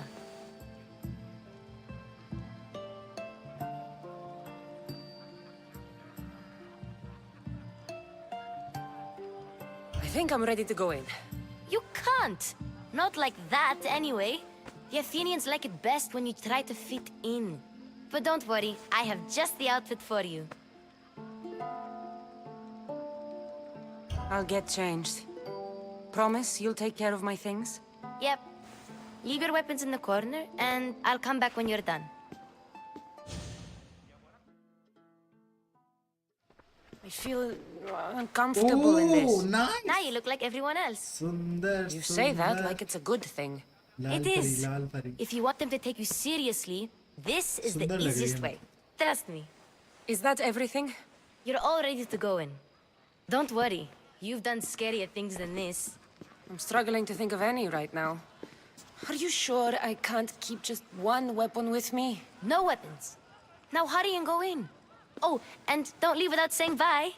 I think I'm ready to go in. You can't! Not like that, anyway. The Athenians like it best when you try to fit in. But don't worry, I have just the outfit for you. I'll get changed. Promise you'll take care of my things? Yep. Leave your weapons in the corner, and I'll come back when you're done. I feel uncomfortable in this. Nice. Now you look like everyone else. Sundar, You say that like it's a good thing. It is. If you want them to take you seriously, this is the Sundar lag easiest rahi hai. way. Trust me. Is that everything? You're all ready to go in. Don't worry. You've done scarier things than this. I'm struggling to think of any right now. Are you sure I can't keep just one weapon with me? No weapons. Now hurry and go in. Oh, and don't leave without saying bye.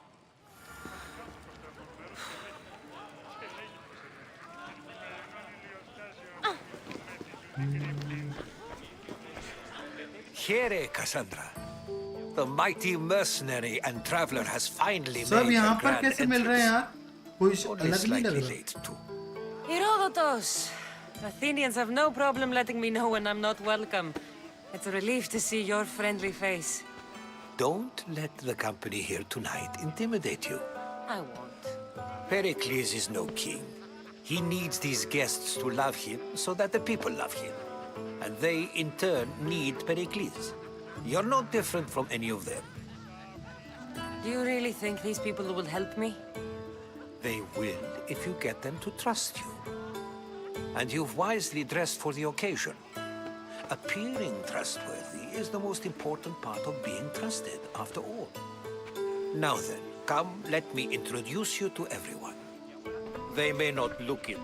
Here, Kassandra. The mighty mercenary and traveler has finally सब made यहाँ her पर grand कैसे मिल रहे हैं entrance. यार? कोई Only अलग नहीं slightly लग रहा. late, too. Herodotus! Athenians have no problem letting me know when I'm not welcome. It's a relief to see your friendly face. Don't let the company here tonight intimidate you. I won't. Pericles is no king. He needs these guests to love him so that the people love him. And they, in turn, need Pericles. You're no different from any of them. Do you really think these people will help me? They will if you get them to trust you. And you've wisely dressed for the occasion. Appearing trustworthy is the most important part of being trusted, after all. Now then, come, let me introduce you to everyone. They may not look it,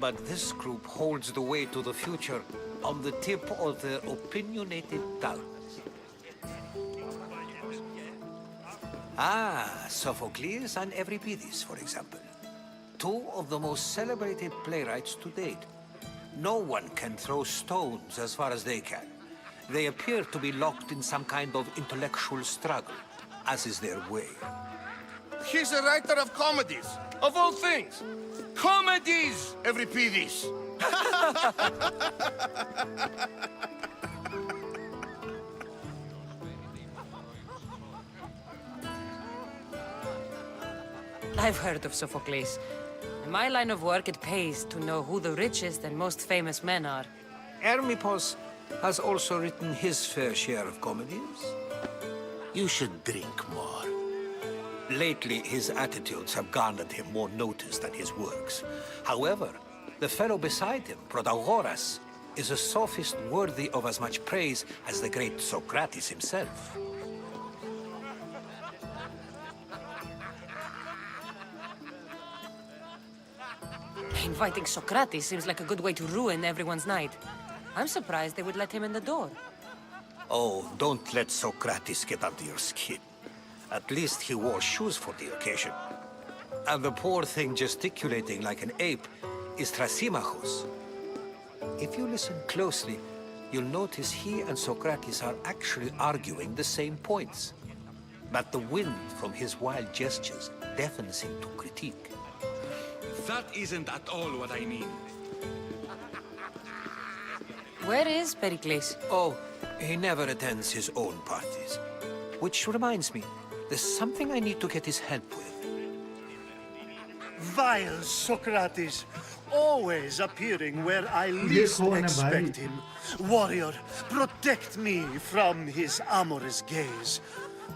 but this group holds the way to the future on the tip of their opinionated tongues. Ah, Sophocles and Euripides, for example. Two of the most celebrated playwrights to date. No one can throw stones as far as they can. They appear to be locked in some kind of intellectual struggle, as is their way. He's a writer of comedies, of all things. Comedies, Euripides. I've heard of Sophocles. In my line of work, it pays to know who the richest and most famous men are. Hermippos has also written his fair share of comedies. You should drink more. Lately, his attitudes have garnered him more notice than his works. However, the fellow beside him, Protagoras, is a sophist worthy of as much praise as the great Socrates himself. Inviting Socrates seems like a good way to ruin everyone's night. I'm surprised they would let him in the door. Oh, don't let Socrates get under your skin. At least he wore shoes for the occasion. And the poor thing gesticulating like an ape is Thrasymachos. If you listen closely, you'll notice he and Socrates are actually arguing the same points. But the wind from his wild gestures deafens him to critique. That isn't at all what I mean. Where is Pericles? Oh, he never attends his own parties. Which reminds me, there's something I need to get his help with. Vile Socrates, always appearing where I least expect him. Warrior, protect me from his amorous gaze.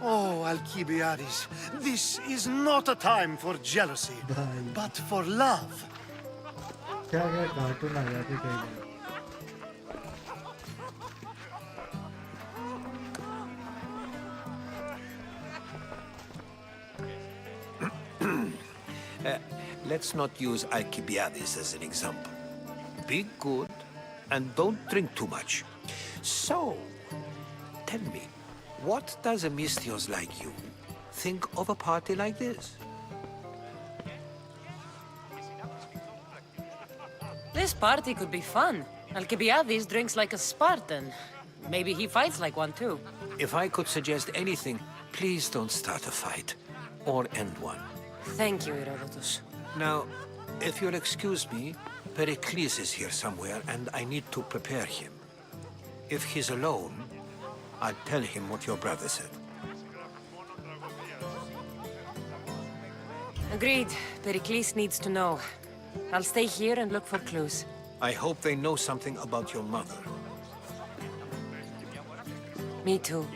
Oh, Alcibiades, this is not a time for jealousy, but for love. क्या क्या cartoon आ जाते कई बार. Let's not use Alcibiades as an example. Be good and don't drink too much. So, tell me, what does a Mystios like you think of a party like this? This party could be fun. Alcibiades drinks like a Spartan. Maybe he fights like one too. If I could suggest anything, please don't start a fight or end one. Thank you, Herodotus. Now, if you'll excuse me, Pericles is here somewhere and I need to prepare him. If he's alone, I'll tell him what your brother said. Agreed. Pericles needs to know. I'll stay here and look for clues. I hope they know something about your mother. Me too.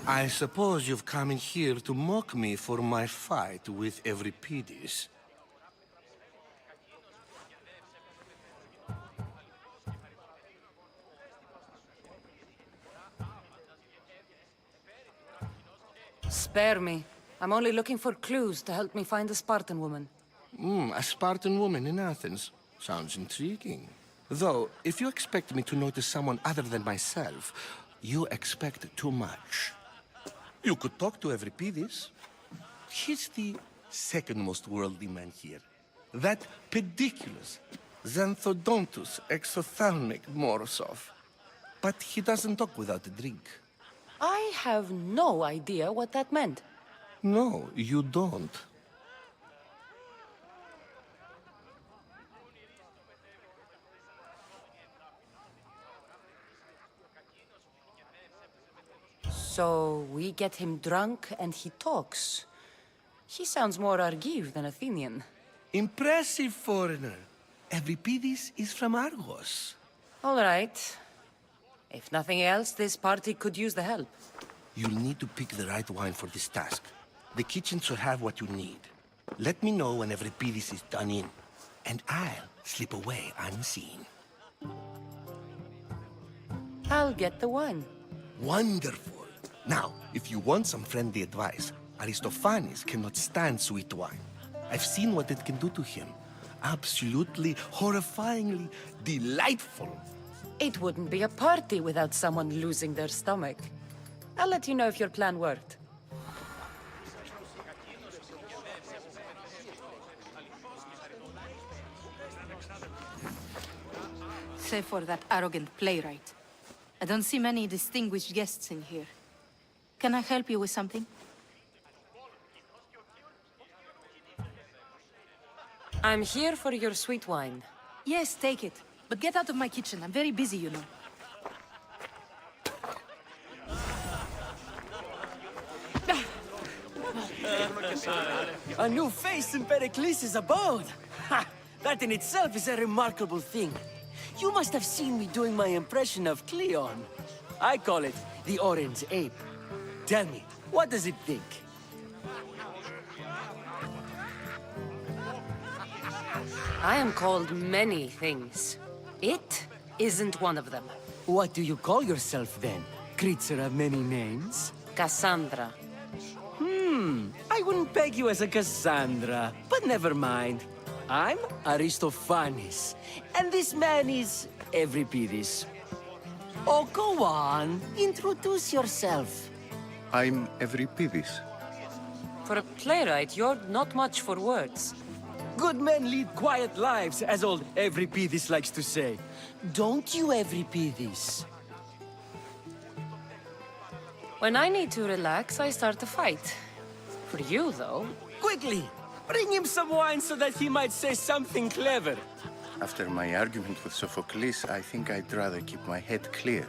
I suppose you've come in here to mock me for my fight with Euripides. Spare me. I'm only looking for clues to help me find a Spartan woman. A Spartan woman in Athens. Sounds intriguing. Though, if you expect me to notice someone other than myself, you expect too much. You could talk to Euripides. He's the second most worldly man here. That pediculous, xanthodontus exophthalmic Morosov. But he doesn't talk without a drink. I have no idea what that meant. No, you don't. So we get him drunk and he talks. He sounds more Argiv than Athenian. Impressive, foreigner. Euripides is from Argos. All right. If nothing else, this party could use the help. You'll need to pick the right wine for this task. The kitchen should have what you need. Let me know when Euripides is done in, and I'll slip away unseen. I'll get the wine. Wonderful. Now, if you want some friendly advice, Aristophanes cannot stand sweet wine. I've seen what it can do to him. Absolutely, horrifyingly delightful. It wouldn't be a party without someone losing their stomach. I'll let you know if your plan worked. Save for that arrogant playwright. I don't see many distinguished guests in here. Can I help you with something? I'm here for your sweet wine. Yes, take it. But get out of my kitchen. I'm very busy, you know. A new face in Pericles' abode! Ha! That in itself is a remarkable thing. You must have seen me doing my impression of Cleon. I call it the Orange Ape. Tell me, what does it think? I am called many things. It isn't one of them. What do you call yourself then? Creature of many names? Kassandra. I wouldn't peg you as a Kassandra, but never mind. I'm Aristophanes, and this man is Euripides. Oh, go on. Introduce yourself. I'm Euripides. For a playwright, you're not much for words. Good men lead quiet lives, as old Euripides likes to say. Don't you, Euripides? When I need to relax, I start a fight. For you, though... Quickly! Bring him some wine so that he might say something clever. After my argument with Sophocles, I think I'd rather keep my head clear.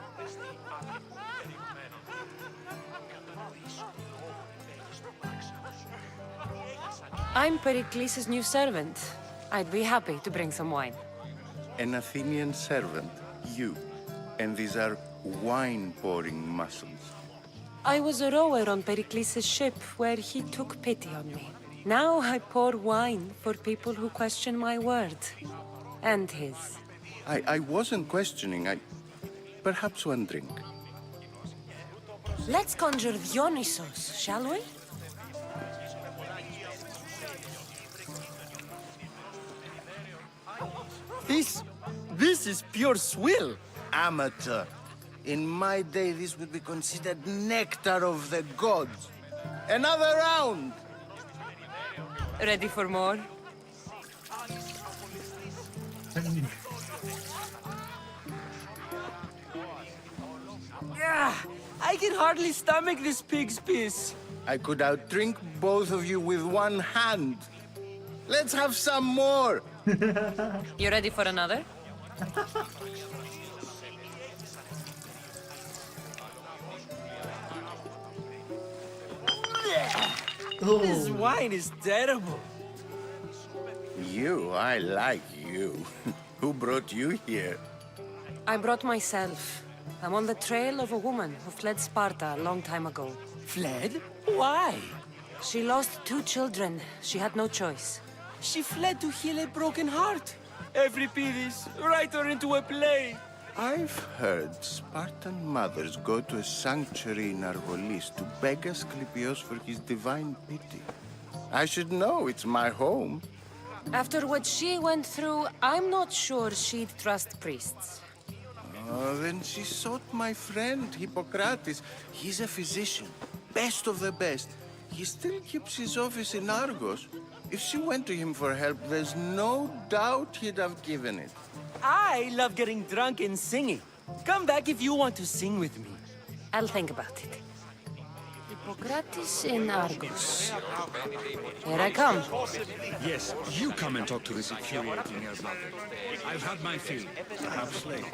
I'm Pericles' new servant. I'd be happy to bring some wine. An Athenian servant, you. And these are wine-pouring muscles. I was a rower on Pericles' ship where he took pity on me. Now I pour wine for people who question my word. And his. I wasn't questioning, perhaps one drink. Let's conjure Dionysos, shall we? This is pure swill. Amateur. In my day, this would be considered nectar of the gods. Another round! Ready for more? Yeah, I can hardly stomach this pig's piss. I could outdrink both of you with one hand. Let's have some more! You ready for another? This wine is terrible. I like you. Who brought you here? I brought myself. I'm on the trail of a woman who fled Sparta a long time ago. Fled? Why? She lost 2 children. She had no choice. She fled to heal a broken heart. Euripides, write her into a play. I've heard Spartan mothers go to a sanctuary in Argolis to beg Asclepios for his divine pity. I should know, it's my home. After what she went through, I'm not sure she'd trust priests. Oh, then she sought my friend, Hippocrates. He's a physician, best of the best. He still keeps his office in Argos. If she went to him for help, there's no doubt he'd have given it. I love getting drunk and singing. Come back if you want to sing with me. I'll think about it. Hippocrates in Argos. Here I come. Yes, you come and talk to this infuriating air-blogger. I've had my fill. Perhaps later.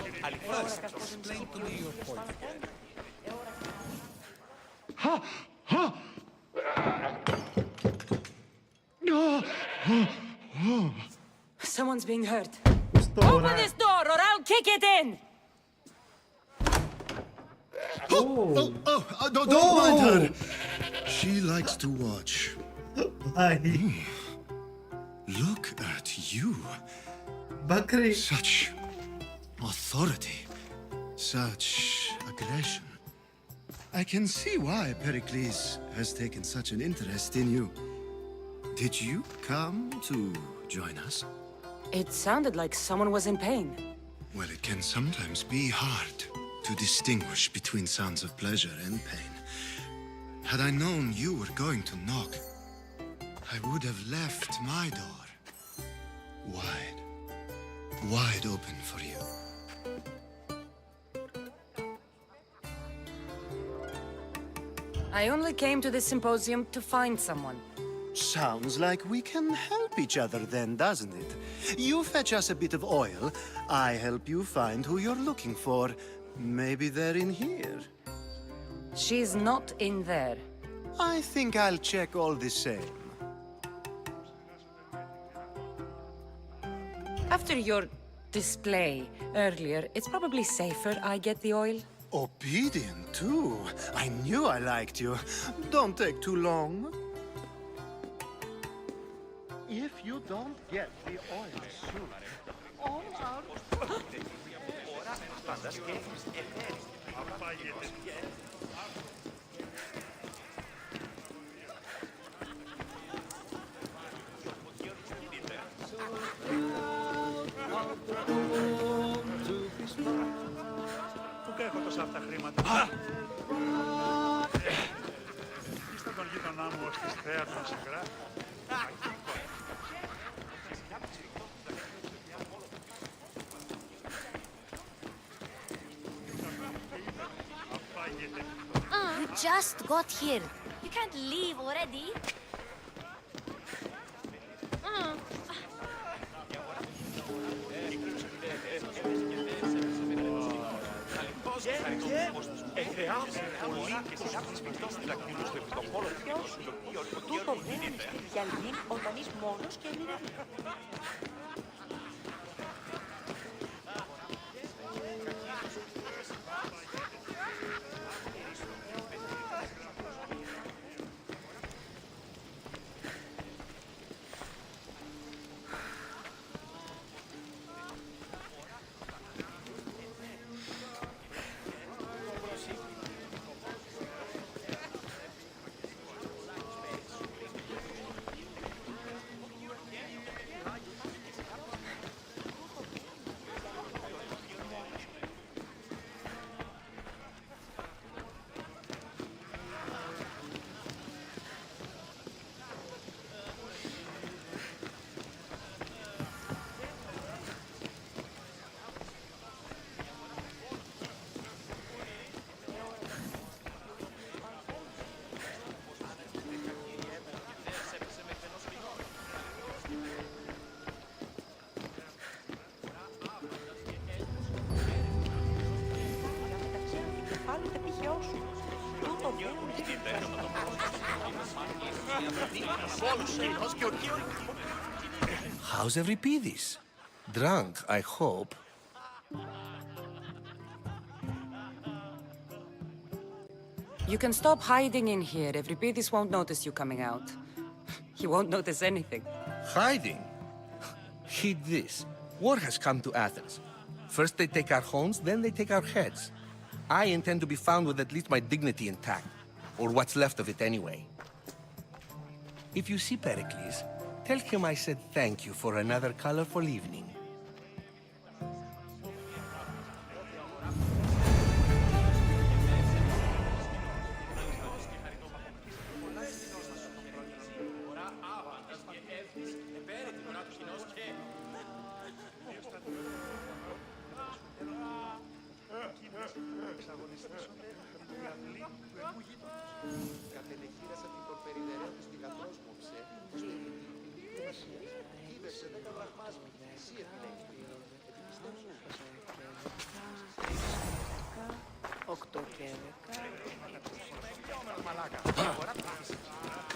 First, explain to me your point again. Ha! Ha! Someone's being hurt. Open this door or I'll kick it in! Don't mind her. She likes to watch. Look at you. Bakri. Such authority. Such aggression. I can see why Pericles has taken such an interest in you. Did you come to join us? It sounded like someone was in pain. Well, it can sometimes be hard to distinguish between sounds of pleasure and pain. Had I known you were going to knock, I would have left my door wide open for you. I only came to this symposium to find someone. Sounds like we can help each other then, doesn't it? You fetch us a bit of oil, I help you find who you're looking for. Maybe they're in here. She's not in there. I think I'll check all the same. After your display earlier, it's probably safer I get the oil. Obedient, too. I knew I liked you. Don't take too long. If you don't get the oil soon, all our... Πού έχω τόσα αυτά χρήματα. Είστε τον γείτονά μου στις θέατρο να σε γράφει. You just got here. You can't leave already. Τούτο δεν είναι στη διαλύν όταν είσαι μόνος και ειρηνικά. How's Euripides? Drunk, I hope. You can stop hiding in here. Euripides won't notice you coming out. He won't notice anything. Hiding? Heed this. War has come to Athens. First they take our homes, then they take our heads. I intend to be found with at least my dignity intact. Or what's left of it anyway. If you see Pericles, tell him I said thank you for another colorful evening.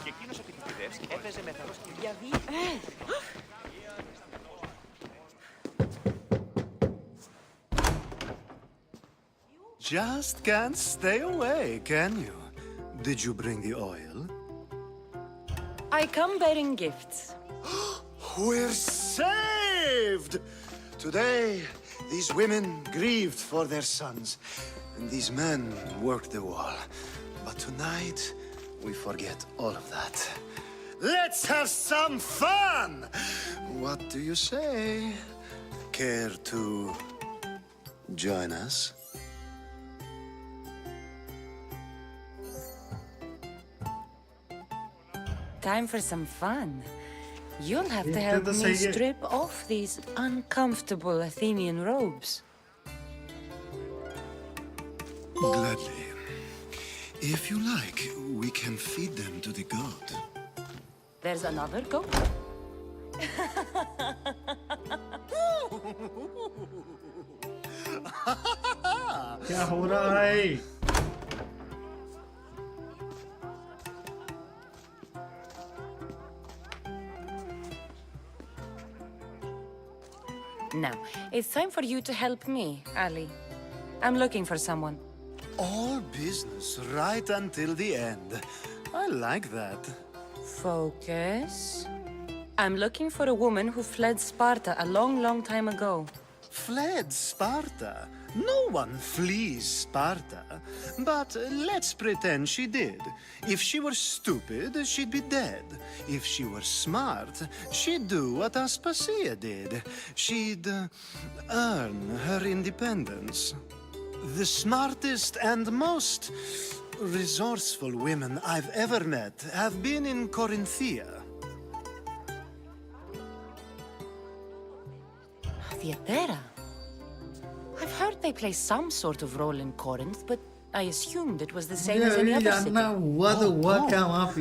Και εκείνος επιτυχηδεύς έπαιζε με θερός και διαδί. Just can't stay away, can you? Did you bring the oil? I come bearing gifts. We're saved! Today, these women grieved for their sons, and these men worked the wall. But tonight, we forget all of that. Let's have some fun! What do you say? Care to join us? Time for some fun. You'll have to help me strip off these uncomfortable Athenian robes. Gladly. If you like, we can feed them to the god. There's another goat? क्या हो रहा है? Now, it's time for you to help me, Ali. I'm looking for someone. All business right until the end. I like that. Focus. I'm looking for a woman who fled Sparta a long, long time ago. Fled Sparta? No one flees Sparta. But let's pretend she did. If she were stupid, she'd be dead. If she were smart, she'd do what Aspasia did. She'd earn her independence. The smartest and most resourceful women I've ever met have been in Corinthia. Theatera. I've heard they play some sort of role in Corinth, but I assumed it was the same as any other city.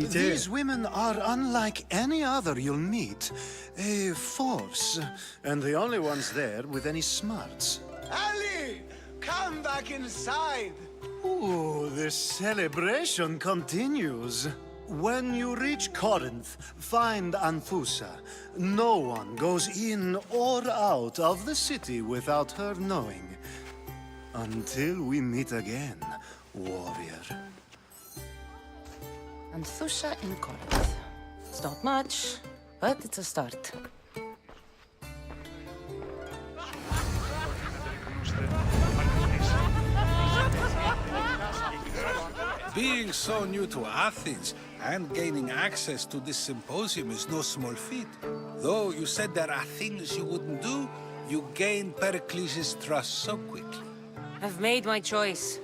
These women are unlike any other you'll meet. A force, and the only ones there with any smarts. Ali! Come back inside! Ooh, the celebration continues. When you reach Corinth, find Anfusa. No one goes in or out of the city without her knowing. Until we meet again, warrior. Anfusa in Corinth. It's not much, but it's a start. Being so new to Athens and gaining access to this symposium is no small feat. Though you said there are things you wouldn't do, you gained Pericles' trust so quickly. I've made my choice.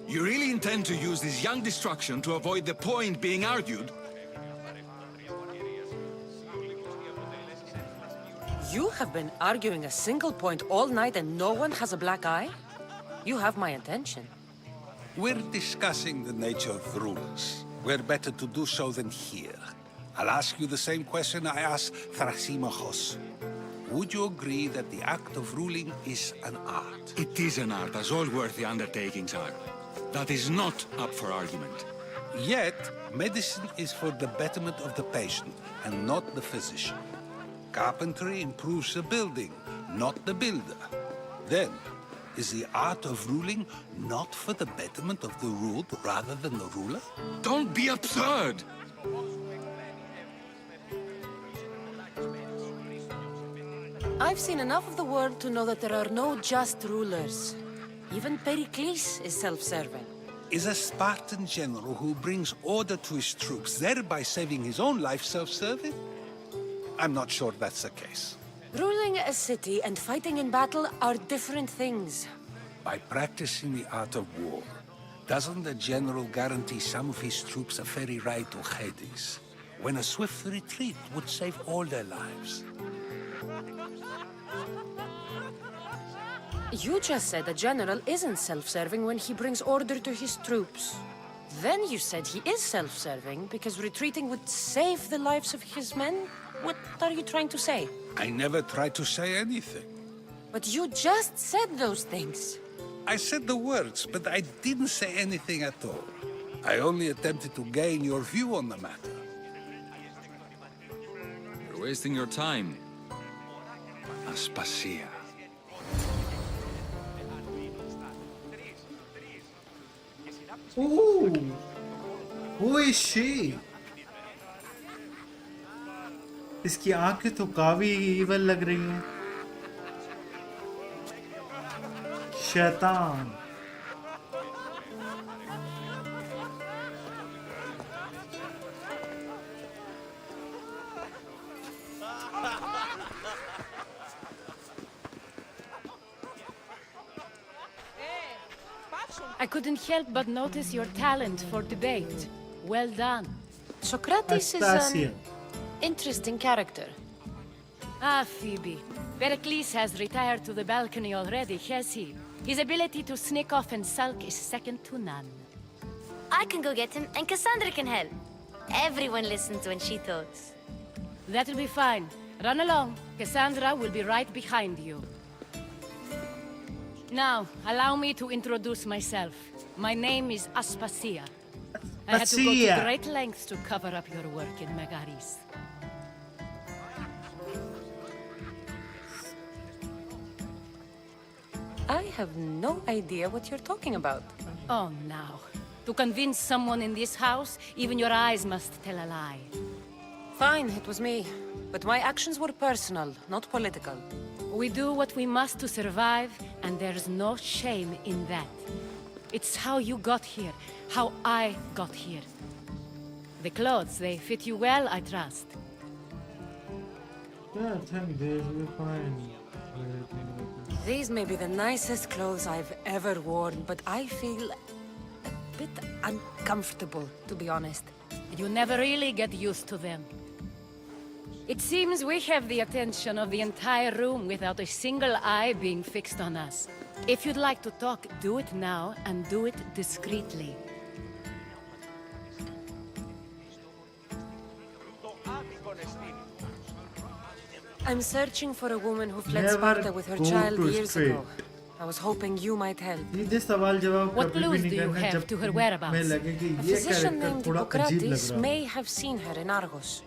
You really intend to use this young destruction to avoid the point being argued? You have been arguing a single point all night and no one has a black eye? You have my attention. We're discussing the nature of rulers. Where better to do so than here? I'll ask you the same question I asked Thrasymachos. Would you agree that the act of ruling is an art? It is an art, as all worthy undertakings are. That is not up for argument. Yet, medicine is for the betterment of the patient and not the physician. Carpentry improves the building, not the builder. Then, is the art of ruling not for the betterment of the ruled rather than the ruler? Don't be absurd! I've seen enough of the world to know that there are no just rulers. Even Pericles is self-serving. Is a Spartan general who brings order to his troops, thereby saving his own life, self-serving? I'm not sure that's the case. Ruling a city and fighting in battle are different things. By practicing the art of war, doesn't the general guarantee some of his troops a ferry ride to Hades, when a swift retreat would save all their lives? You just said a general isn't self-serving when he brings order to his troops. Then you said he is self-serving because retreating would save the lives of his men? What are you trying to say? I never tried to say anything. But you just said those things. I said the words, but I didn't say anything at all. I only attempted to gain your view on the matter. You're wasting your time. Aspasia. Ooh! Who is she? इसकी आंखें तो काफी evil लग रही हैं। शैतान। I couldn't help but notice your talent for debate. Well done. Socrates is an interesting character. Ah, Phoebe. Pericles has retired to the balcony already, has he? His ability to sneak off and sulk is second to none. I can go get him, and Kassandra can help. Everyone listens when she talks. That'll be fine. Run along. Kassandra will be right behind you. Now, allow me to introduce myself. My name is Aspasia. I had to go to great lengths to cover up your work in Megaris. I have no idea what you're talking about. Oh, now. To convince someone in this house, even your eyes must tell a lie. Fine, it was me. But my actions were personal, not political. We do what we must to survive, and there's no shame in that. It's how you got here, how I got here. The clothes, they fit you well, I trust. Yeah, thank you, we're fine. These may be the nicest clothes I've ever worn, but I feel a bit uncomfortable, to be honest. You never really get used to them. It seems we have the attention of the entire room without a single eye being fixed on us. If you'd like to talk, do it now, and do it discreetly. I'm searching for a woman who fled Sparta with her child years ago. I was hoping you might help. What clues do you have to her whereabouts? A physician named Hippocrates may have seen her in Argos.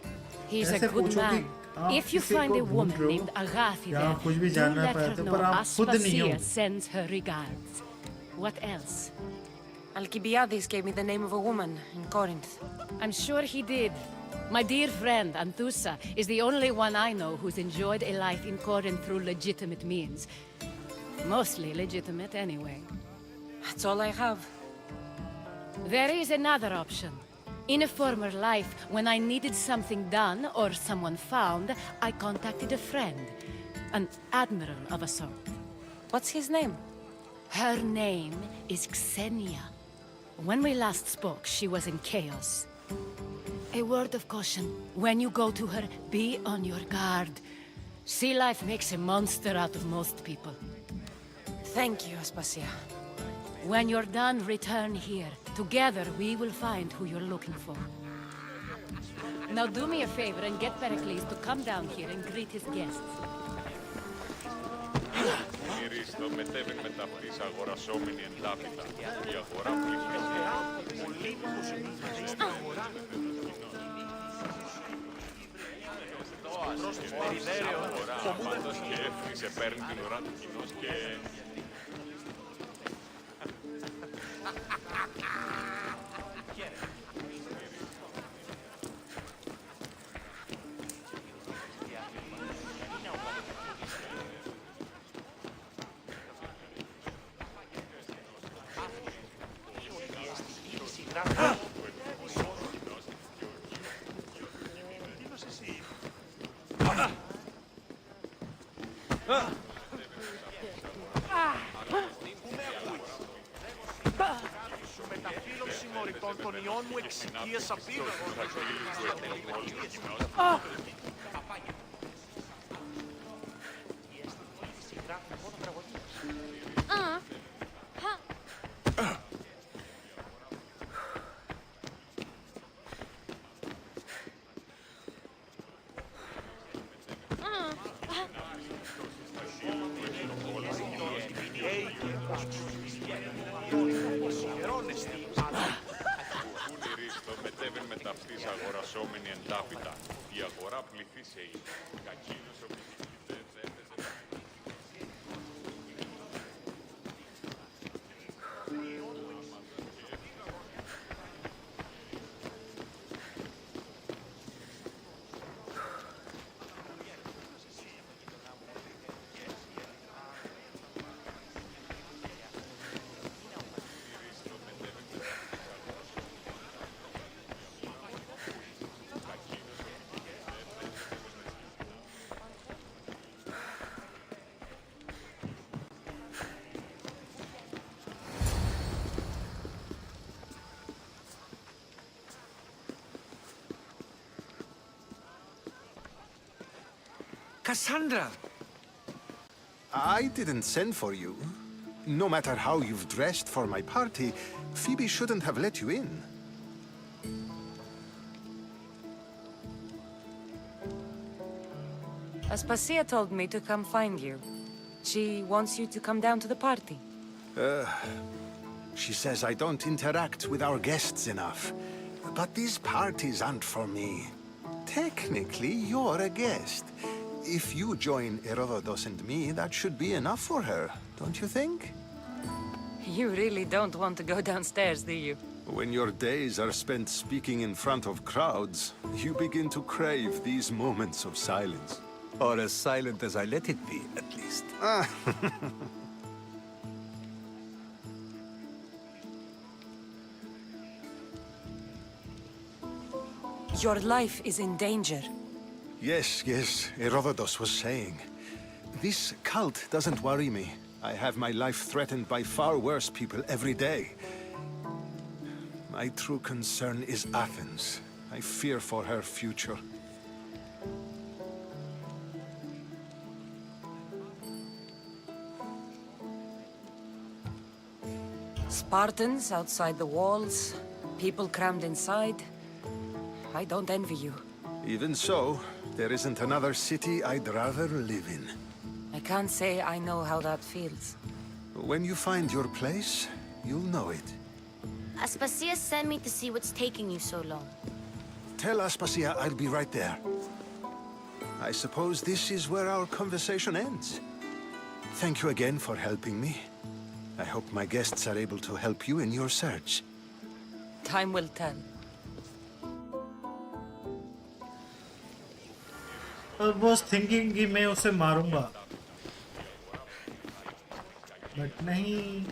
He's a good man. If you find a woman named Agathi there, do let her know Aspasia sends her regards. What else? Alcibiades gave me the name of a woman in Corinth. I'm sure he did. My dear friend, Anthusa, is the only one I know who's enjoyed a life in Corinth through legitimate means. Mostly legitimate, anyway. That's all I have. There is another option. In a former life, when I needed something done or someone found, I contacted a friend. An admiral of a sort. What's his name? Her name is Xenia. When we last spoke, she was in chaos. A word of caution. When you go to her, be on your guard. Sea life makes a monster out of most people. Thank you, Aspasia. When you're done, return here. Together, we will find who you're looking for. Now do me a favor and get Pericles to come down here and greet his guests. Γυρίστο μετέβη μετά της αγορασόμενη εντάπητα. Η αγορά πληθυσμού. Πολύ προς την περιδέρεο αγορά. Πάντως και έφυγε, παίρνει την ουρά του κοινός και... των ιών μου εξοικείασα πήρα. Μετέβεν με ταυτής αγορασόμενη εντάπητα. Η αγορά πληθή σε ήλιο. Κακίνος ο πιστητές έπαιζε. Kassandra! I didn't send for you. No matter how you've dressed for my party, Phoebe shouldn't have let you in. Aspasia told me to come find you. She wants you to come down to the party. She says I don't interact with our guests enough. But these parties aren't for me. Technically, you're a guest. If you join Herodotus and me, that should be enough for her, don't you think? You really don't want to go downstairs, do you? When your days are spent speaking in front of crowds, you begin to crave these moments of silence. Or as silent as I let it be, at least. Your life is in danger. Yes, Herodotus was saying. This cult doesn't worry me. I have my life threatened by far worse people every day. My true concern is Athens. I fear for her future. Spartans outside the walls, people crammed inside. I don't envy you. Even so, there isn't another city I'd rather live in. I can't say I know how that feels. When you find your place, you'll know it. Aspasia sent me to see what's taking you so long. Tell Aspasia I'll be right there. I suppose this is where our conversation ends. Thank you again for helping me. I hope my guests are able to help you in your search. Time will tell. I was thinking कि मैं उसे मारूंगा, but नहीं.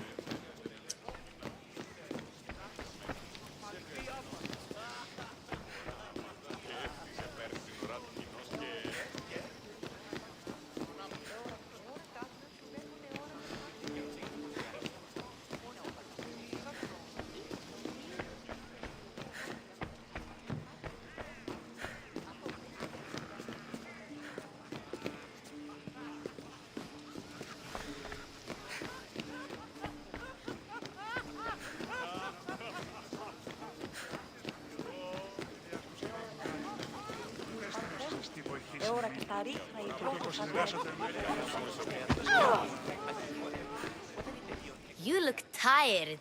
You look tired.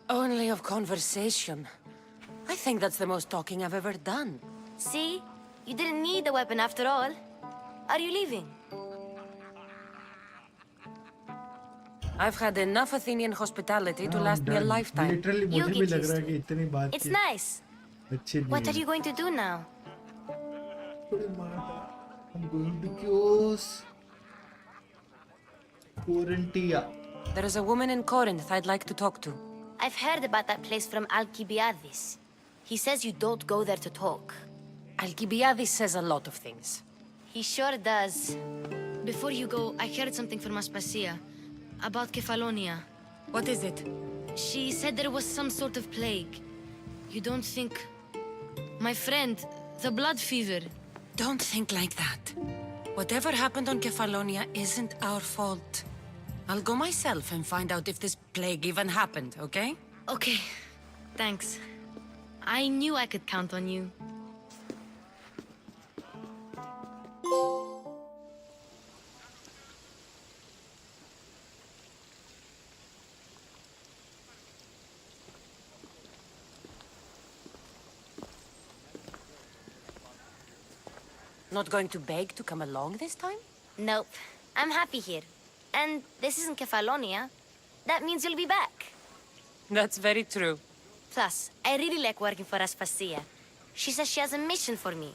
Only of conversation. I think that's the most talking I've ever done. See? You didn't need the weapon after all. Are you leaving? I've had enough Athenian hospitality to last me a lifetime. Literally, मुझे भी लग रहा है कि इतनी बात It's की nice. अच्छी नहीं What are है. you going to do now? I'm going to Chios. Quarantia. There is a woman in Corinth I'd like to talk to. I've heard about that place from Alcibiades. He says you don't go there to talk. Alcibiades says a lot of things. He sure does. Before you go, I heard something from Aspasia. About Kefalonia. What is it? She said there was some sort of plague. You don't think... My friend, the blood fever. Don't think like that. Whatever happened on Kefalonia isn't our fault. I'll go myself and find out if this plague even happened, okay? Okay, thanks. I knew I could count on you. Not going to beg to come along this time? Nope. I'm happy here. And this isn't Kefalonia. That means you'll be back. That's very true. Plus, I really like working for Aspasia. She says she has a mission for me.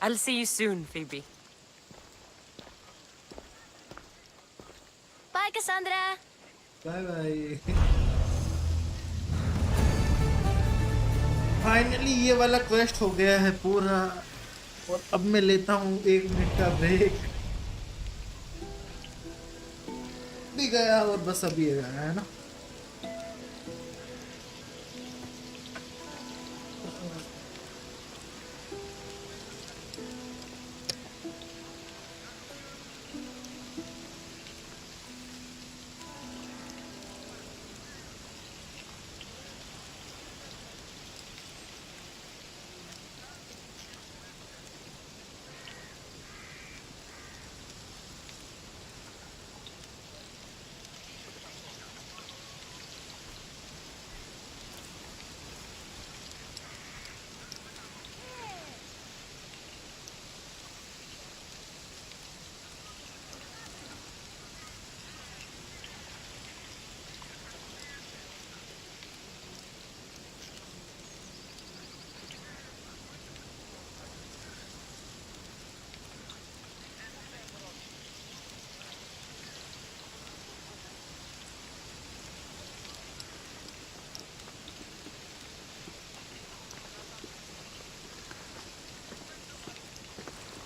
I'll see you soon, Phoebe. Bye, Kassandra! Bye-bye. Finally ये वाला quest हो गया है पूरा और अब मैं लेता हूँ 1 मिनट का ब्रेक भी गया और बस अभी ये गया है ना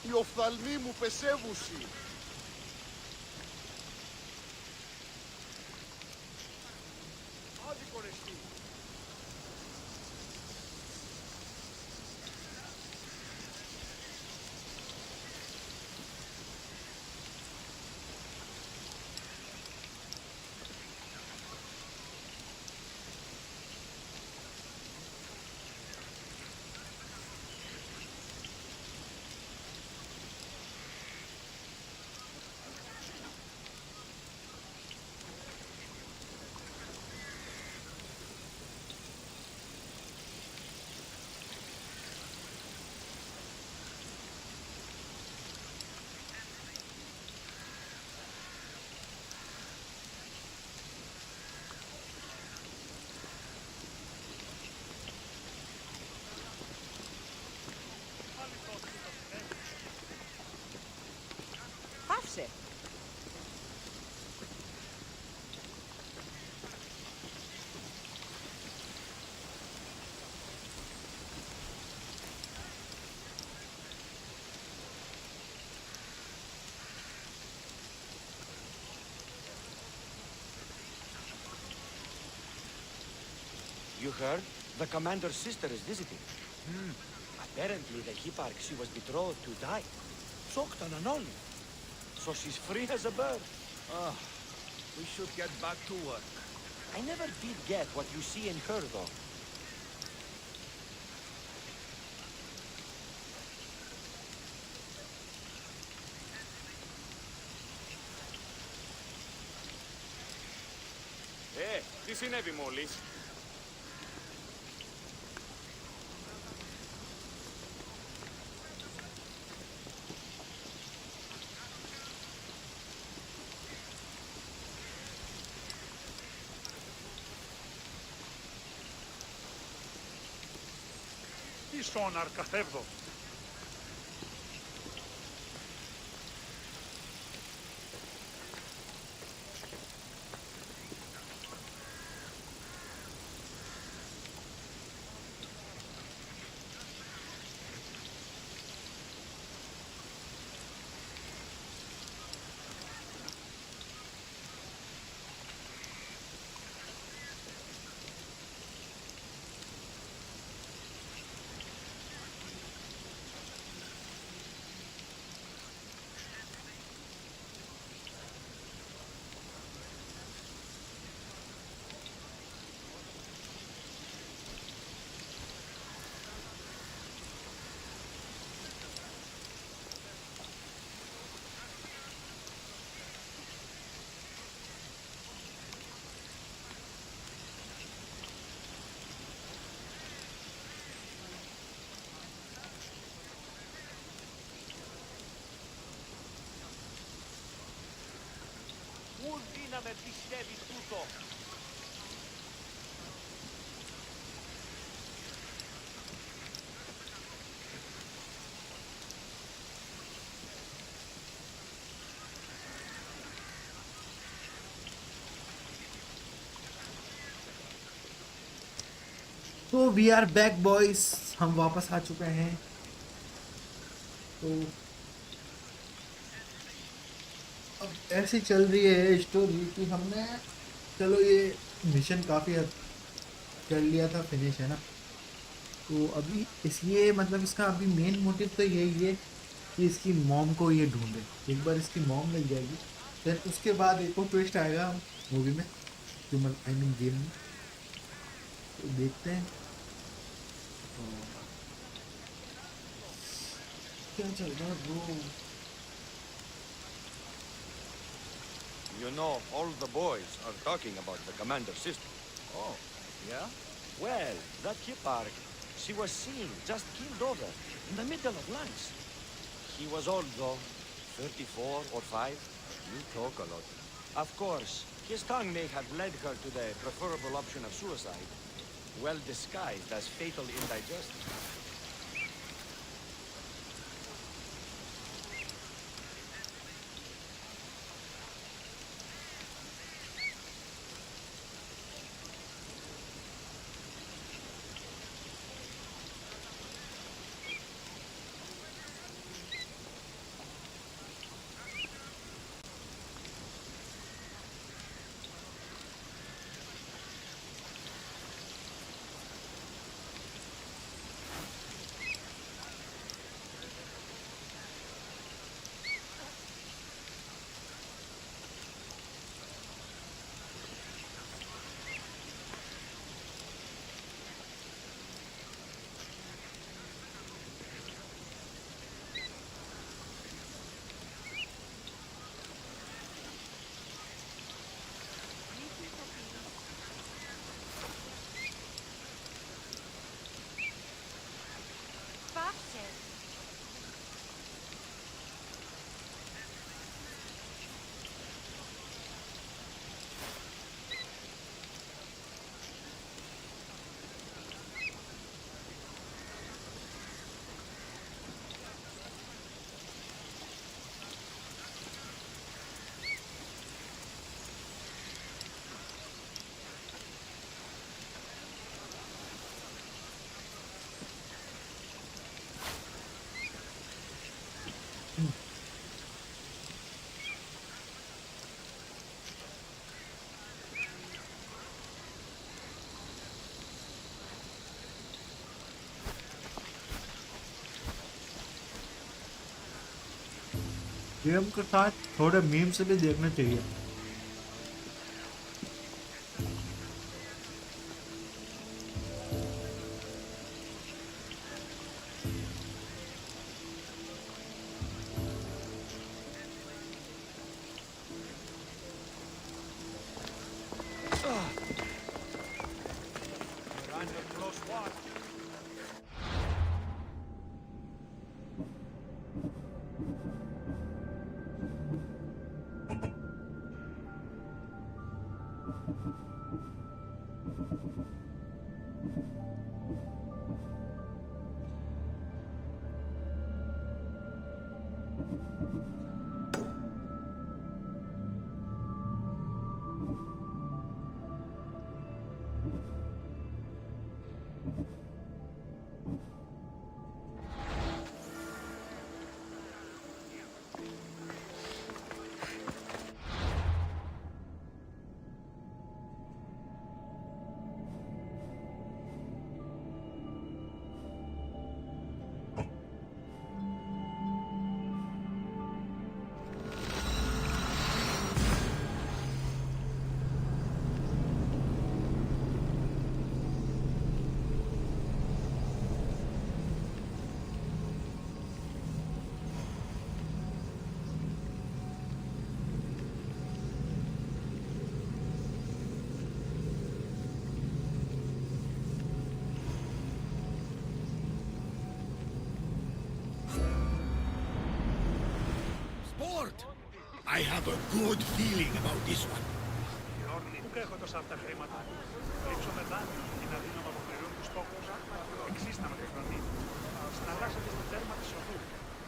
Οι οφθαλμοί μου πεσεύουσι. Άδικο ρε εσύ. Πάψε. You heard? The commander's sister is visiting. Apparently the Hipparch she was betrothed to died. Choked on an olive. So she's free as a bird. We should get back to work. I never did get what you see in her, though. Τι συνέβη μόλις? Τι σόναρ καθεύδω. να με πιστεύει τούτο. तो we are back boys, हम वापस आ चुके हैं। तो अब ऐसी चल रही है स्टोरी कि हमने चलो ये मिशन काफ़ी हद कर लिया था, फिनिश है ना। तो अभी इसलिए मतलब इसका अभी मेन मोटिव तो यही है कि इसकी मॉम को ये ढूंढे। एक बार इसकी मॉम मिल जाएगी फिर उसके बाद एक और ट्विस्ट आएगा मूवी में, जो आई मीन गेम में। तो देखते हैं क्या चल रहा है bro. You know, all the boys are talking about the commander's sister. Oh, yeah? Well, that hipparch, she was seen just killed over in the middle of lunch. He was old though, 34 or 5. You talk a lot. Of course, his tongue may have led her to the preferable option of suicide, well disguised as fatal indigestion. Game के साथ थोड़े memes भी देखने चाहिए। I have a good feeling about this one. έδωσα αυτά τα χρήματα. Ρίξω με δάνειο ή να δίνω να αποπληρώνει τους στόχους. Εξής να με τεχνονεί. Συναλλάσσεται στο τέρμα της οδού.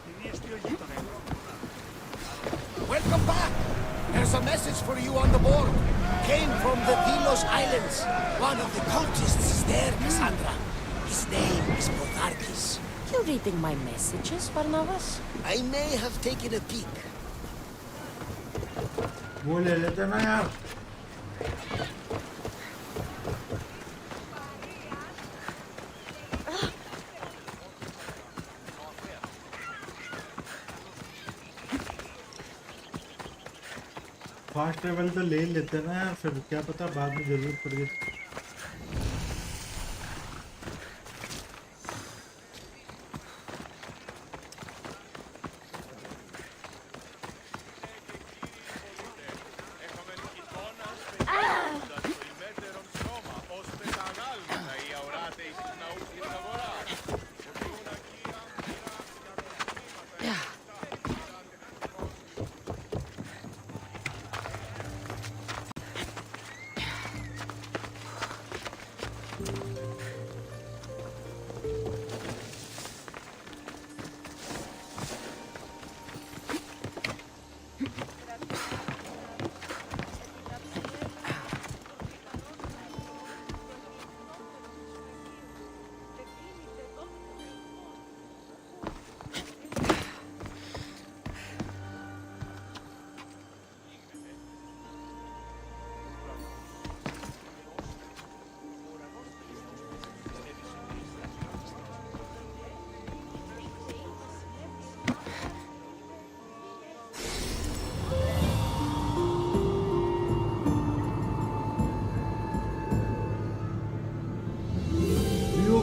Την ίεστη ο γείτονα. Welcome back! There's a message for you on the board. Came from the Delos Islands. One of the cultists is there, Kassandra. His name is Protarchus. You reading my messages, Barnabas? I may have taken a peek. वो ले लेते ना यार। Fast travel तो ले लेते ना यार, फिर क्या पता बाद में जरूरत पड़ गई।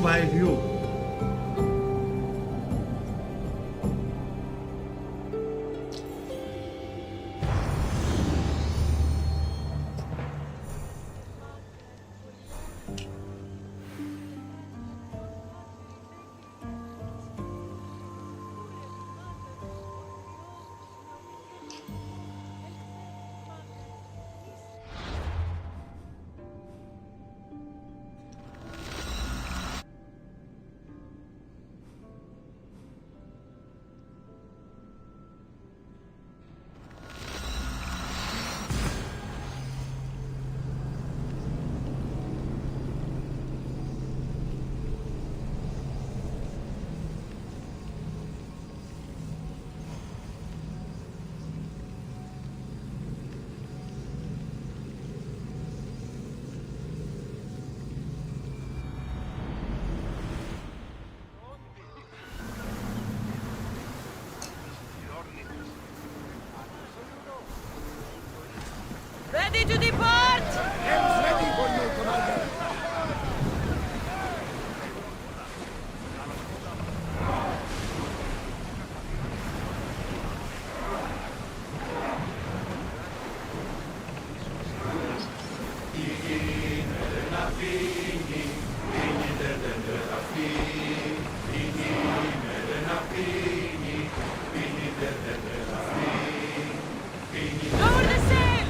by view. Ready to depart! Helm's ready for you, Commander. Lower the sail!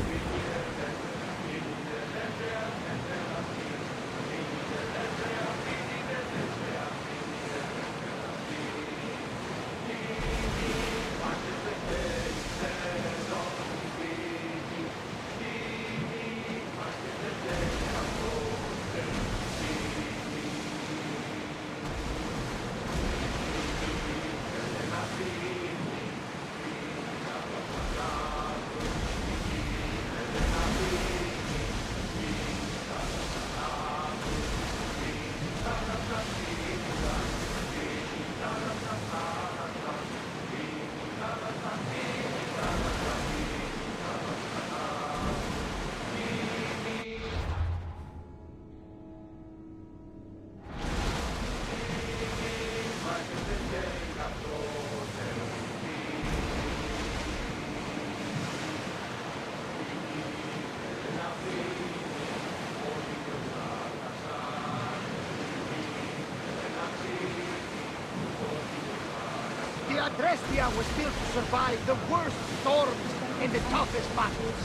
The Adrestia was built to survive the worst storms and the toughest battles.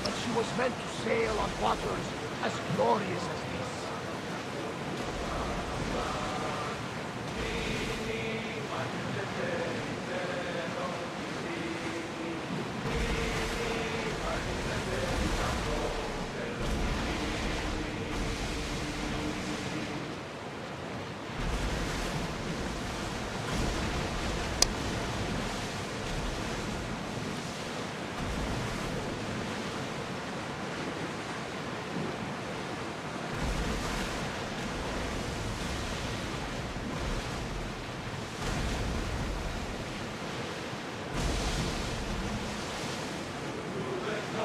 But she was meant to sail on waters as glorious as this.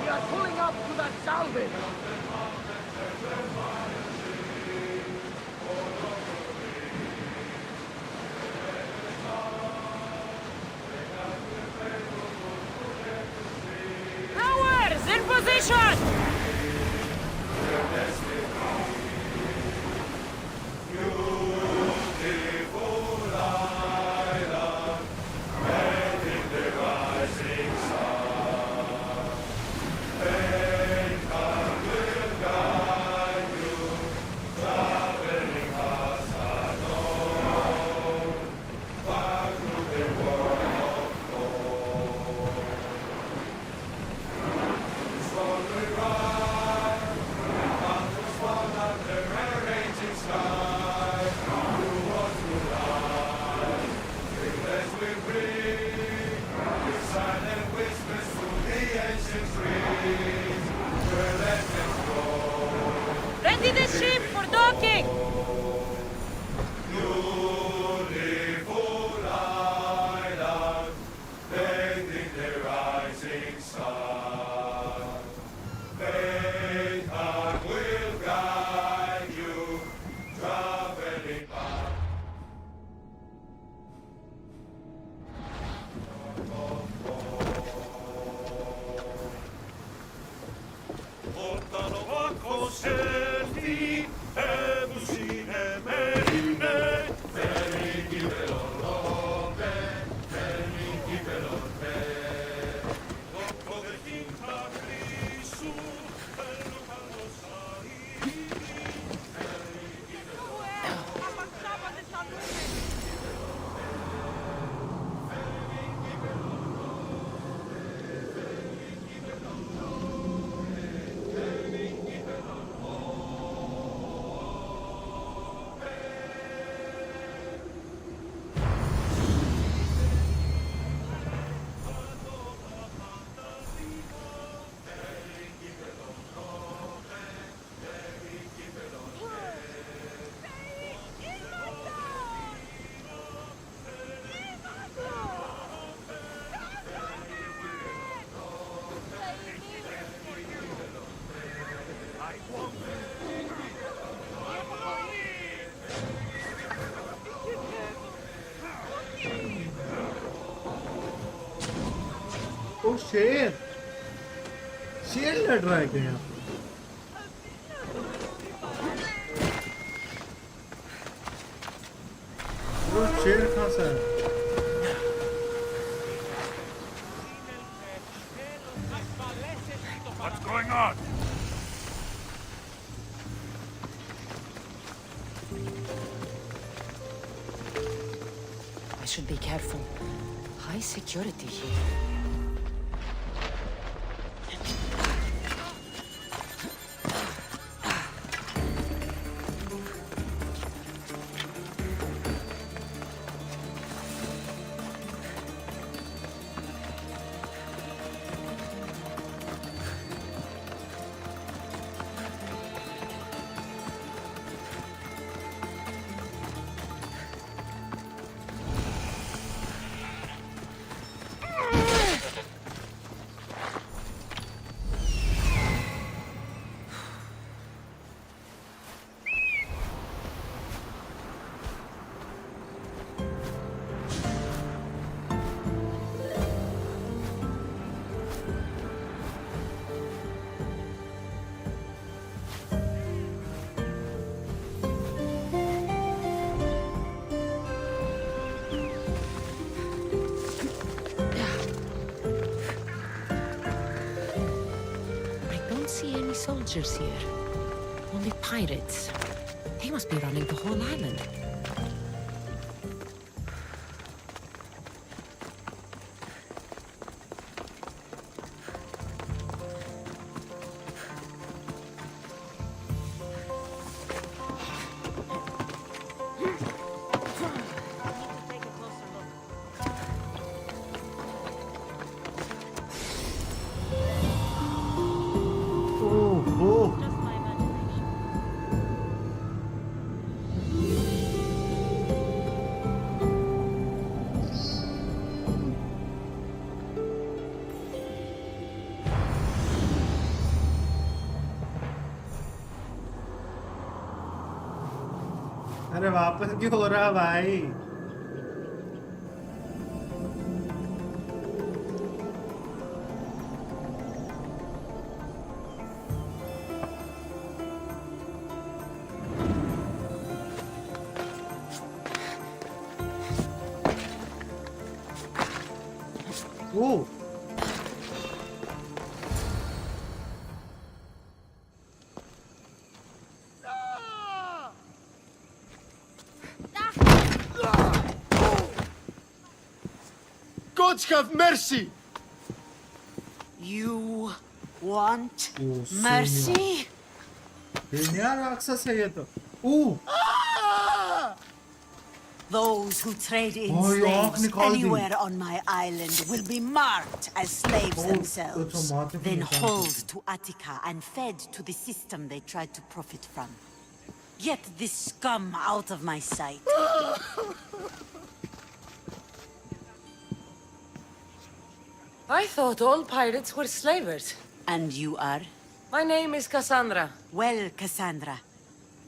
We are pulling up to that salvage. Towers in position! Ready the ship for docking! ओ शेर शेर लड़ रहा है क्या यहाँ पे? वो शेर कहाँ से है? What's going on? I should be careful. High security here. soldiers here. Only pirates. They must be running the whole island. अरे वापस क्यों हो रहा भाई? ओह Gods have mercy! You want Oh, mercy? दुनिया राक्षस है ये तो। Those who trade in Oh, your slaves निकाल दी। anywhere on my island will be marked as slaves themselves, then hauled to Attica and fed to the system they tried to profit from. Get this scum out of my sight. I thought all pirates were slavers. And you are? My name is Kassandra. Well, Kassandra,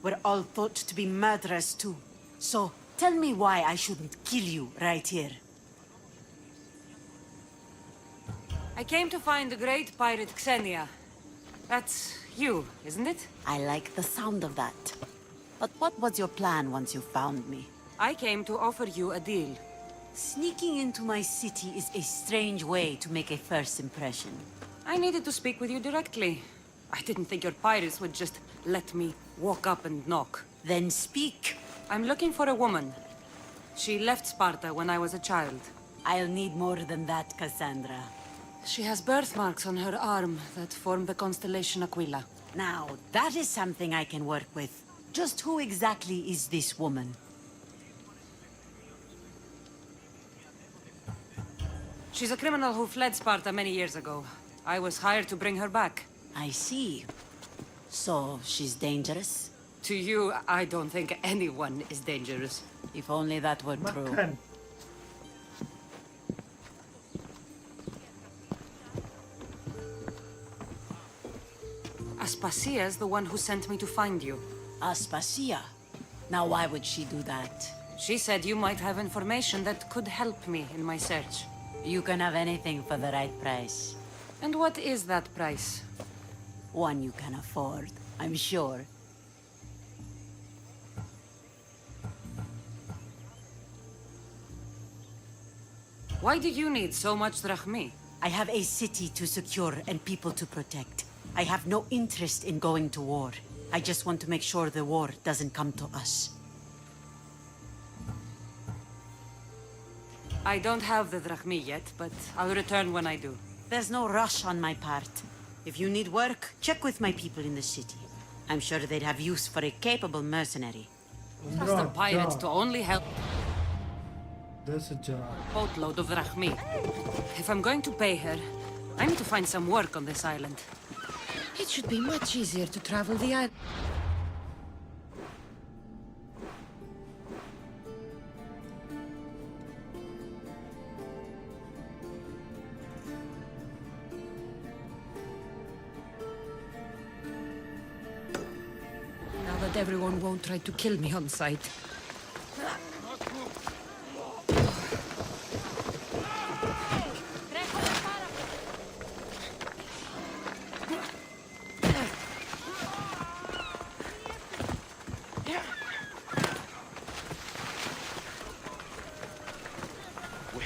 we're all thought to be murderers too. So, tell me why I shouldn't kill you right here. I came to find the great pirate Xenia. That's you, isn't it? I like the sound of that. But what was your plan once you found me? I came to offer you a deal. Sneaking into my city is a strange way to make a first impression. I needed to speak with you directly. I didn't think your pirates would just let me walk up and knock. Then speak. I'm looking for a woman. She left Sparta when I was a child. I'll need more than that, Kassandra. She has birthmarks on her arm that form the constellation Aquila. Now, that is something I can work with. Just who exactly is this woman? She's a criminal who fled Sparta many years ago. I was hired to bring her back. I see. So, she's dangerous? To you, I don't think anyone is dangerous. If only that were true. Aspasia's the one who sent me to find you. Aspasia? Now why would she do that? She said you might have information that could help me in my search. You can have anything for the right price. And what is that price? One you can afford, I'm sure. Why do you need so much drachmi? I have a city to secure and people to protect. I have no interest in going to war. I just want to make sure the war doesn't come to us. I don't have the drachmi yet, but I'll return when I do. There's no rush on my part. If you need work, check with my people in the city. I'm sure they'd have use for a capable mercenary. Trust a pirate to only help. That's a job. Boatload of drachmi. If I'm going to pay her, I need to find some work on this island. It should be much easier to travel the island. Now that everyone won't try to kill me on sight.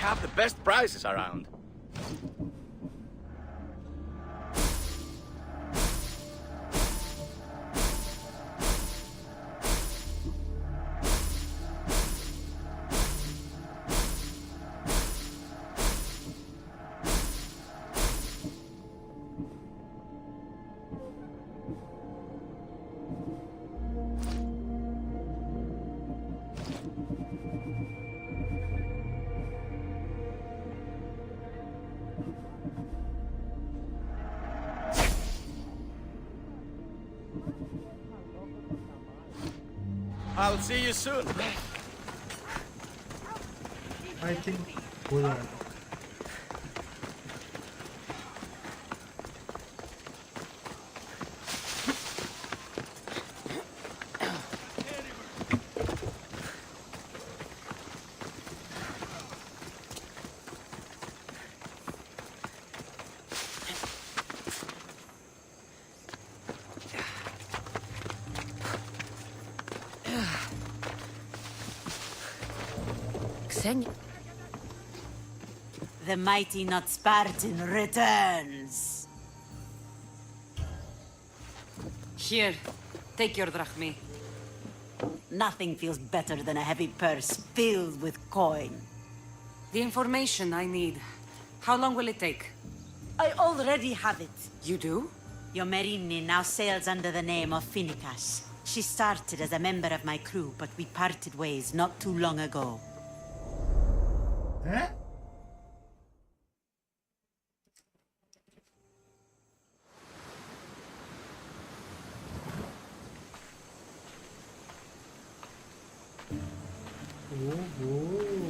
Have the best prizes around. I'll see you soon. I think हो जाएगा. The mighty not Spartan returns. Here, take your drachmi. Nothing feels better than a heavy purse filled with coin. The information I need. How long will it take? I already have it. You do? Your Merini now sails under the name of Finikas. She started as a member of my crew, but we parted ways not too long ago. Eh?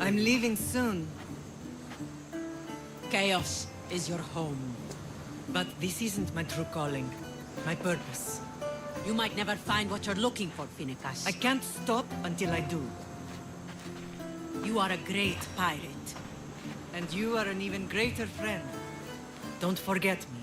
I'm leaving soon. Chaos is your home. But this isn't my true calling. My purpose. You might never find what you're looking for, Finikas. I can't stop until I do. You are a great pirate. And you are an even greater friend. Don't forget me.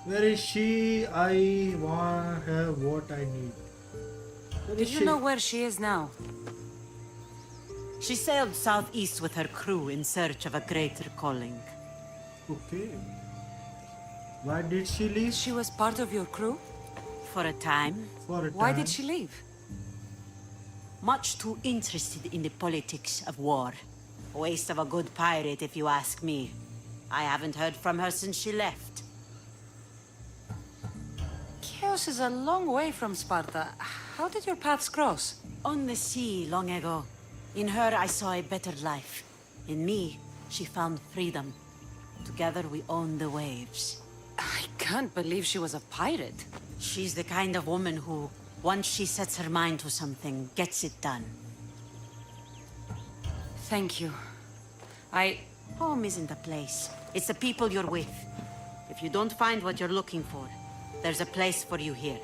Where is she? I want her what I need. Where Do is you she? know where she is now? She sailed southeast with her crew in search of a greater calling. Okay. Why did she leave? She was part of your crew? For a time. For a Why time. did she leave? Much too interested in the politics of war. A waste of a good pirate, if you ask me. I haven't heard from her since she left. Chaos is a long way from Sparta. How did your paths cross? On the sea, long ago. In her, I saw a better life. In me, she found freedom. Together, we own the waves. I can't believe she was a pirate. She's the kind of woman who, once she sets her mind to something, gets it done. Thank you. Home isn't a place. It's the people you're with. If you don't find what you're looking for, there's a place for you here.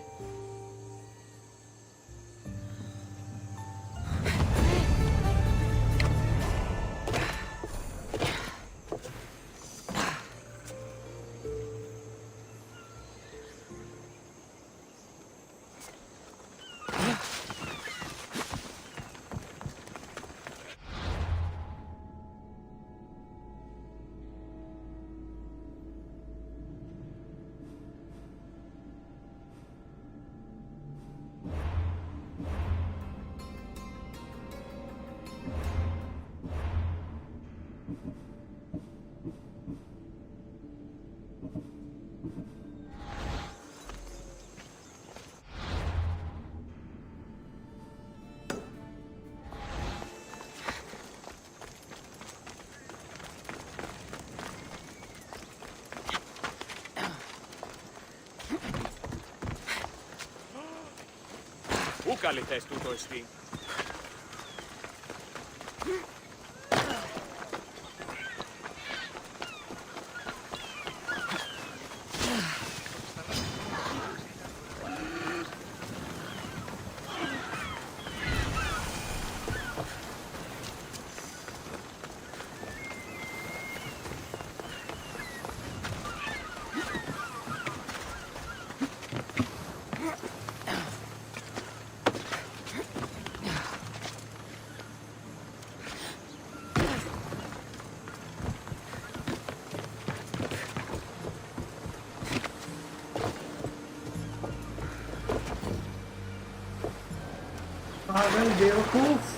Πού καλυθές τούτο εστί? पागल बेवकूफ।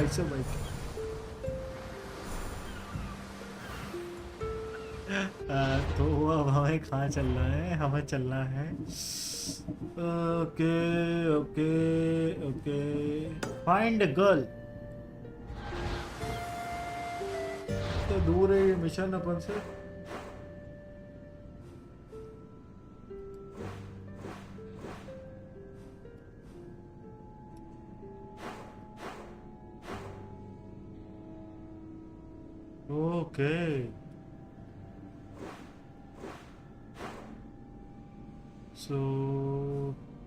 ऐसे भाई तो अब हमें कहाँ चलना है? हमें चलना है okay okay okay find girl. तो दूर है ये मिशन अपन से। Okay. So,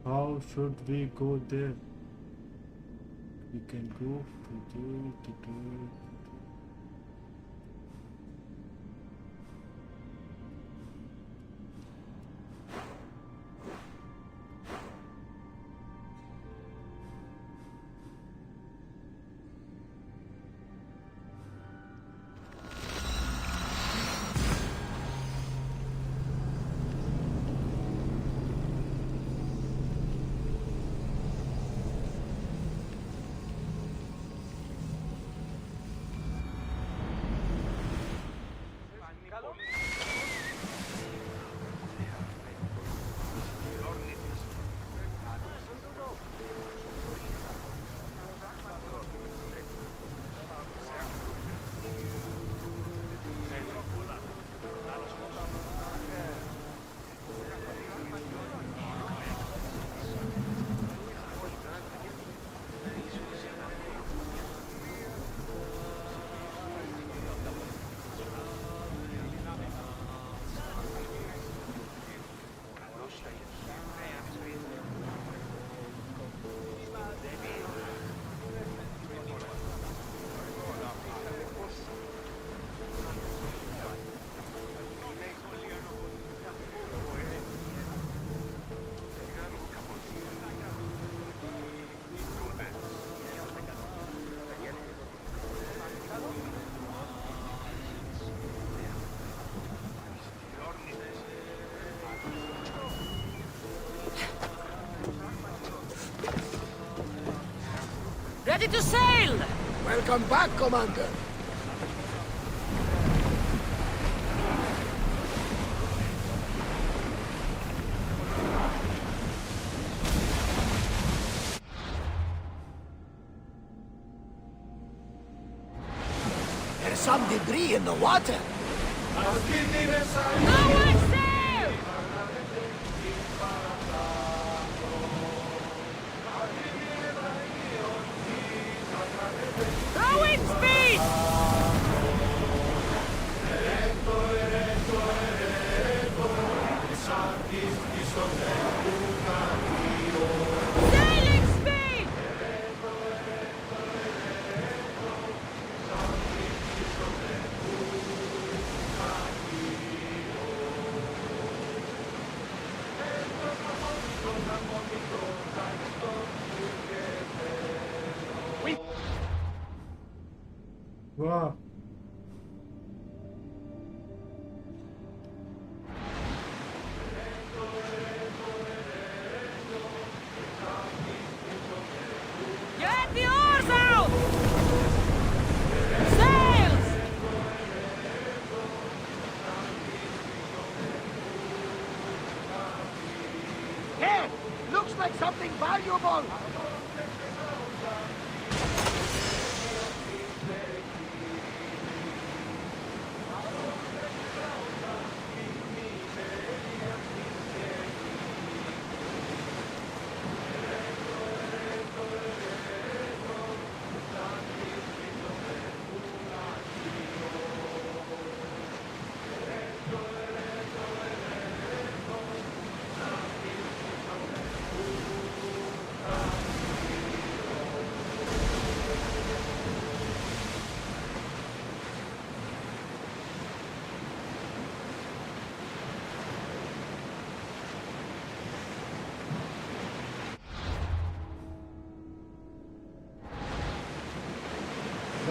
how should we go there? We can go to Ready to sail! Welcome back, Commander. There's some debris in the water. No one sail! Throw in speed! Sailing speed! Wow. Get the oars out! Sails! Here! Looks like something valuable.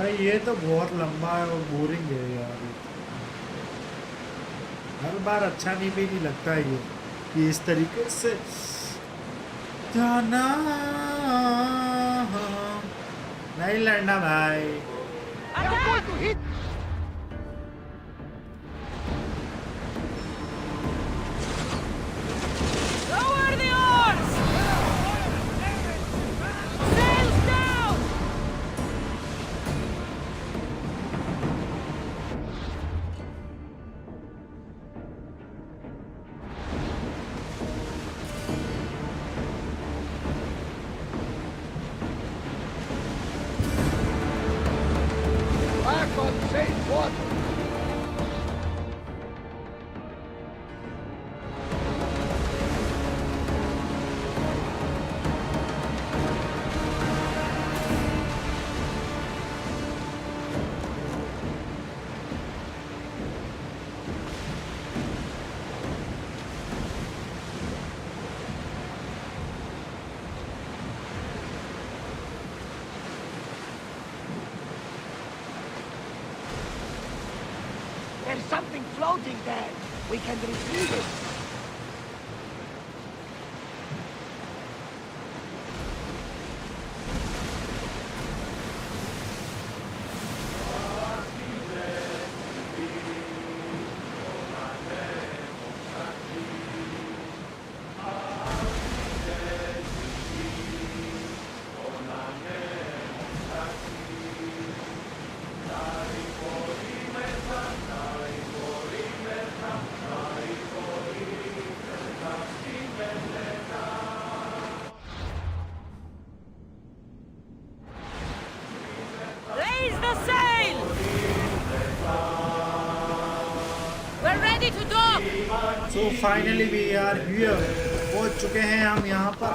भाई ये तो बहुत लंबा है और boring है यार। हर बार अच्छा नहीं भी नहीं लगता है ये इस तरीके से जाना। नहीं लड़ना भाई। Lower the oars! Sails down! Back on safe water! There's something floating there. We can retrieve it. Raise the sail! We're ready to dock! So finally we are here. पहुंच चुके हैं हम यहाँ पर।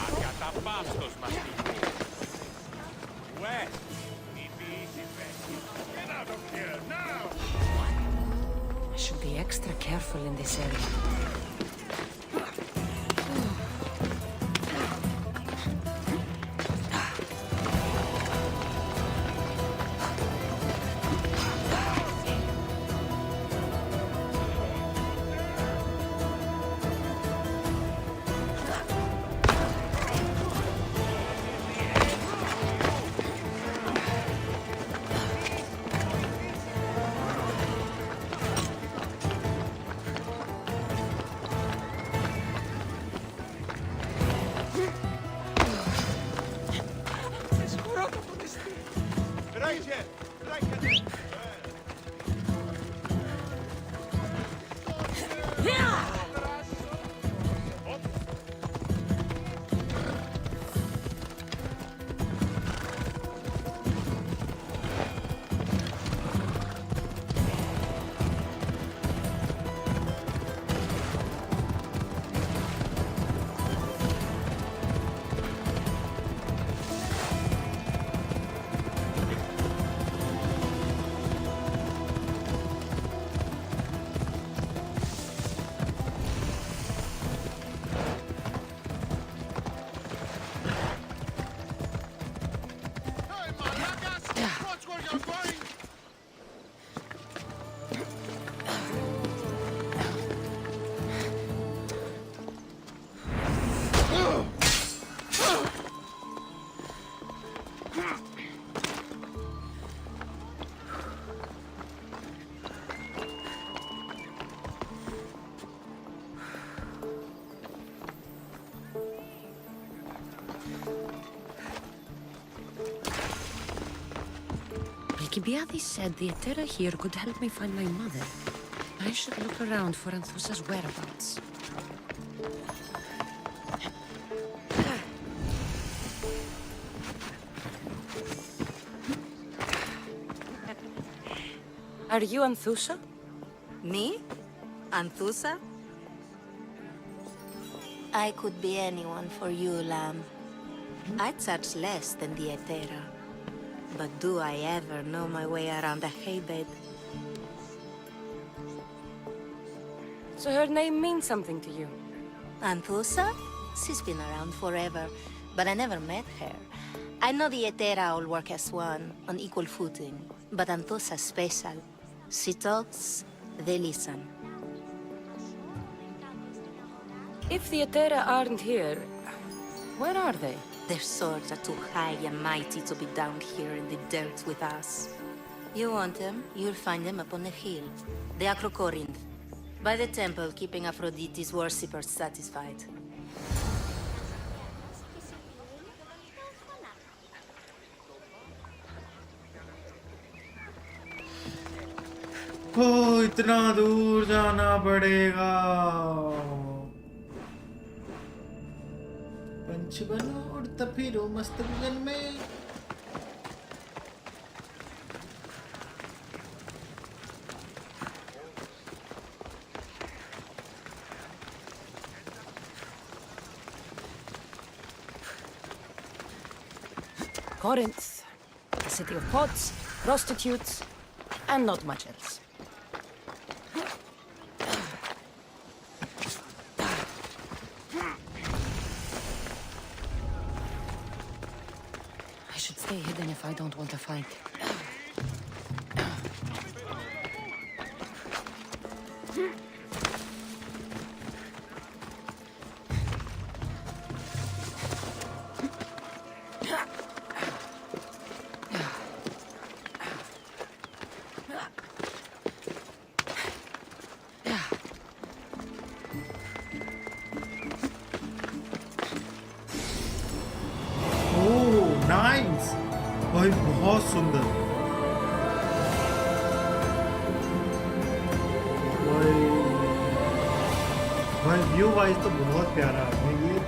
Ακαταπαύστος μαστιγούς. West. Get out of here, now! I should be extra careful in this area. Albiades said the Etera here could help me find my mother. I should look around for Anthusa's whereabouts. Are you Anthusa? Me? Anthusa? I could be anyone for you, Lamb. I charge less than the Etera. But do I ever know my way around a haybed? So her name means something to you? Anthusa? She's been around forever, but I never met her. I know the Etera all work as one, on equal footing, but Anthusa's special. She talks, they listen. If the Etera aren't here, where are they? Their swords are too high and mighty to be down here in the dirt with us. You want them, you'll find them up on the hill. The Acrocorinth. By the temple, keeping Aphrodite's worshippers satisfied. ओ इतना दूर जाना पड़ेगा। पंच बनो और तफिरो मस्त गगन में। Corinth, a city of pots, prostitutes, and not much else. I should stay hidden if I don't want to fight. भाई बहुत सुंदर। भाई व्यू वाइज तो बहुत प्यारा है ये।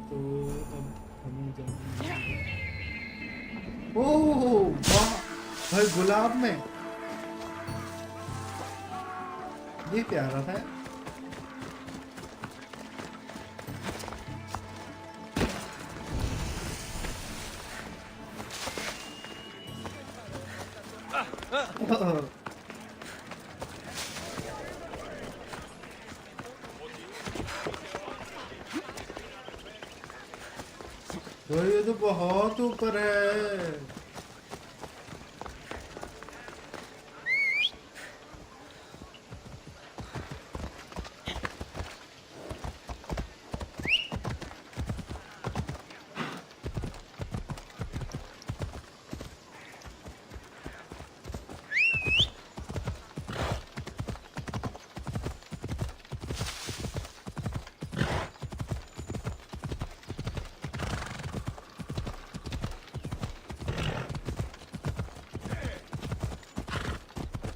तो अब हम जाएंगे। ओह वाह भाई गुलाब में ये प्यारा था। तो ये तो बहुत ऊपर है।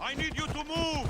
I need you to move!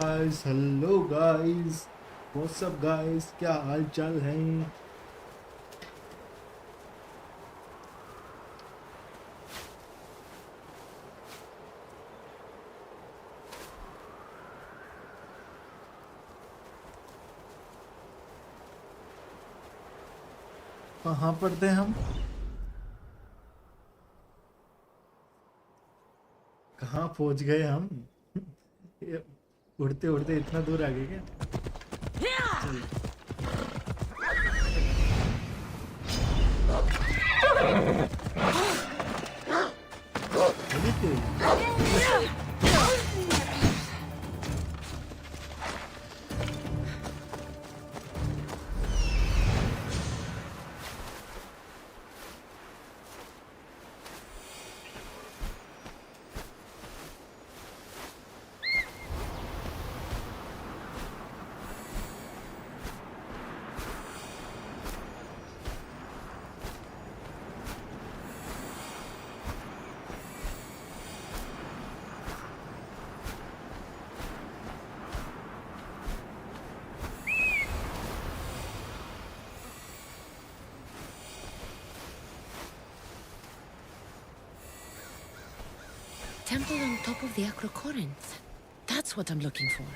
Guys, hello guys, what's up guys, क्या हाल चाल है? कहाँ पर थे हम? कहाँ पहुंच गए हम? उड़ते उड़ते इतना दूर आ गए क्या? Temple on top of the Acrocorinth. That's what I'm looking for.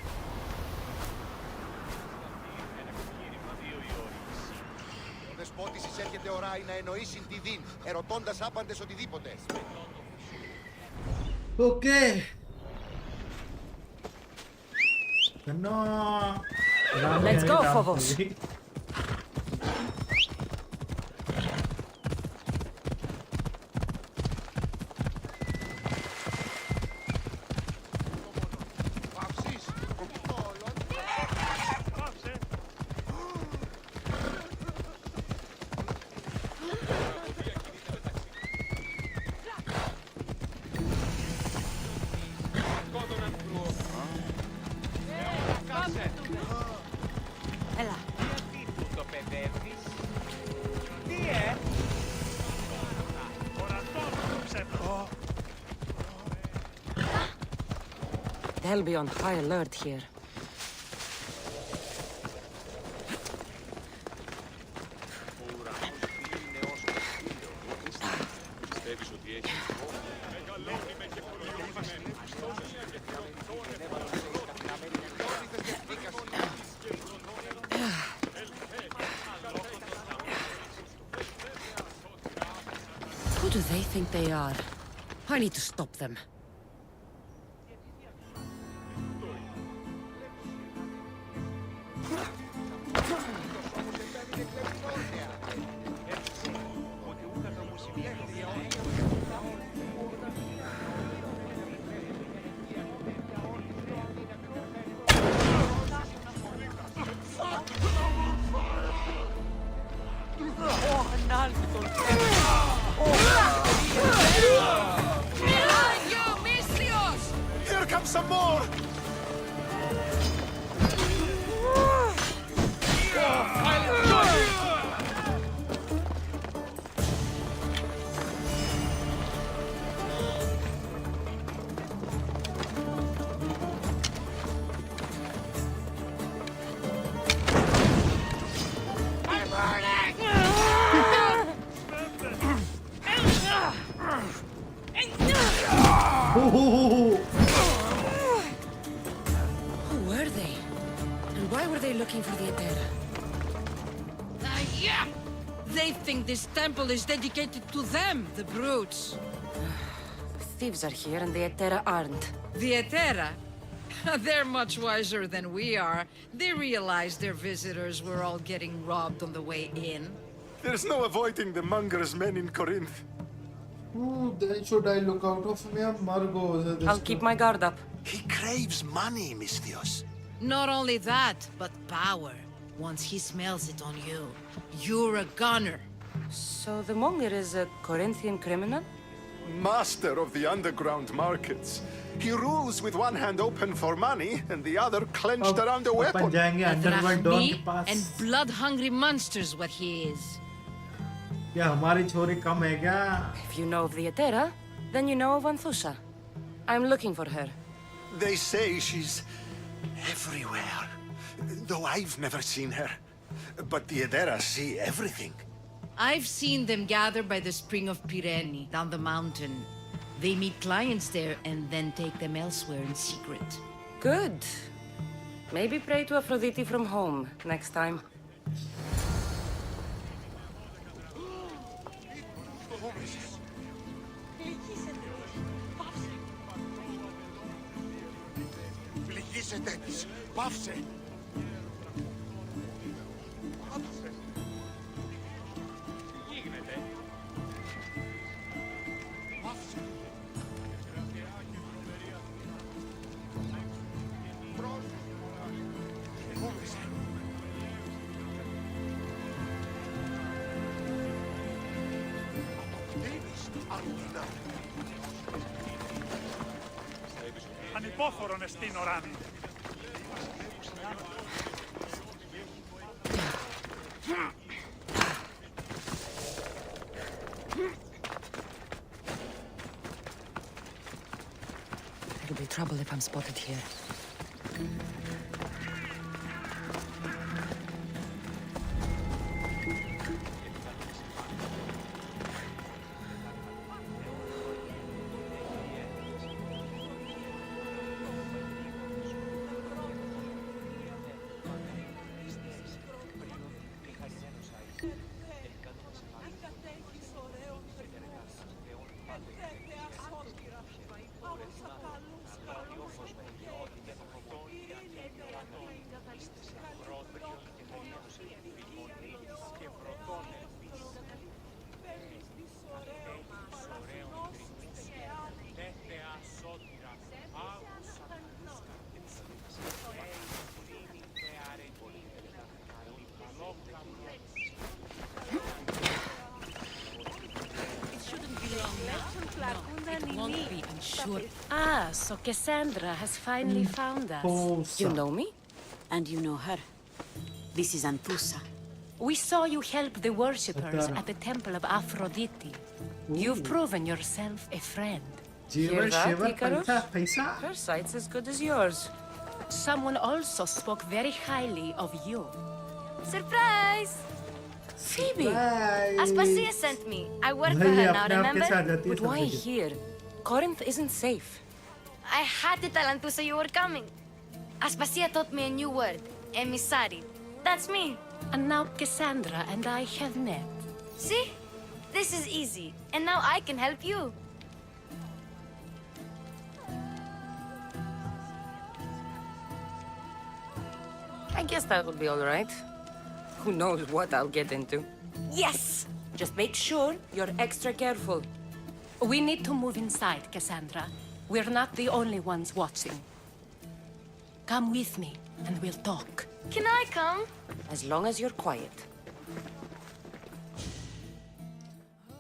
Ο δεσπότης εισέρχεται ωράι να εννοήσει τη δίν, ερωτώντας άπαντες οτιδήποτε. Okay. Let's go, Phobos. They'll be on high alert here. Who do they think they are? I need to stop them. Here comes some more! Who were they? And why were they looking for the Etera? Yeah! They think this temple is dedicated to them, the brutes. Thieves are here and the Etera aren't. The Etera? They're much wiser than we are. They realized their visitors were all getting robbed on the way in. There's no avoiding the monger's men in Corinth. Then should I look out of me? Margot. I'll keep my guard up. He craves money, Misthios. Not only that, but power. Once he smells it on you, you're a gunner. So the monger is a Corinthian criminal? Master of the underground markets. He rules with one hand open for money and the other clenched around a weapon. Drachmi and blood-hungry monster's what he is. क्या हमारी छोरी कम है क्या? If you know of the Etera, then you know of Anthusha. I'm looking for her. They say she's Everywhere. Though I've never seen her. But the Edera see everything. I've seen them gather by the spring of Pirene, down the mountain. They meet clients there and then take them elsewhere in secret. Good. Maybe pray to Aphrodite from home next time. Πληγήσετε της. Πάυσε. Ανυπόφορον εστίν οράνι. It'll be trouble if I'm spotted here. It won't be, I'm sure. Ah, so Kassandra has finally found us. You know me? And you know her. This is Anthusa. We saw you help the worshippers at the temple of Aphrodite. You've proven yourself a friend. Hear that, Icarus? Her sight's as good as yours. Someone also spoke very highly of you. Surprise! Phoebe! Aspasia sent me. I work for her now, remember? But why here? Corinth isn't safe. I had to tell Anthusa you were coming. Aspasia taught me a new word. Emissary. That's me. And now Kassandra and I have met. See? This is easy. And now I can help you. I guess that will be all right. Who knows what I'll get into. Yes! Just make sure you're extra careful. We need to move inside, Kassandra. We're not the only ones watching. Come with me, and we'll talk. Can I come? As long as you're quiet.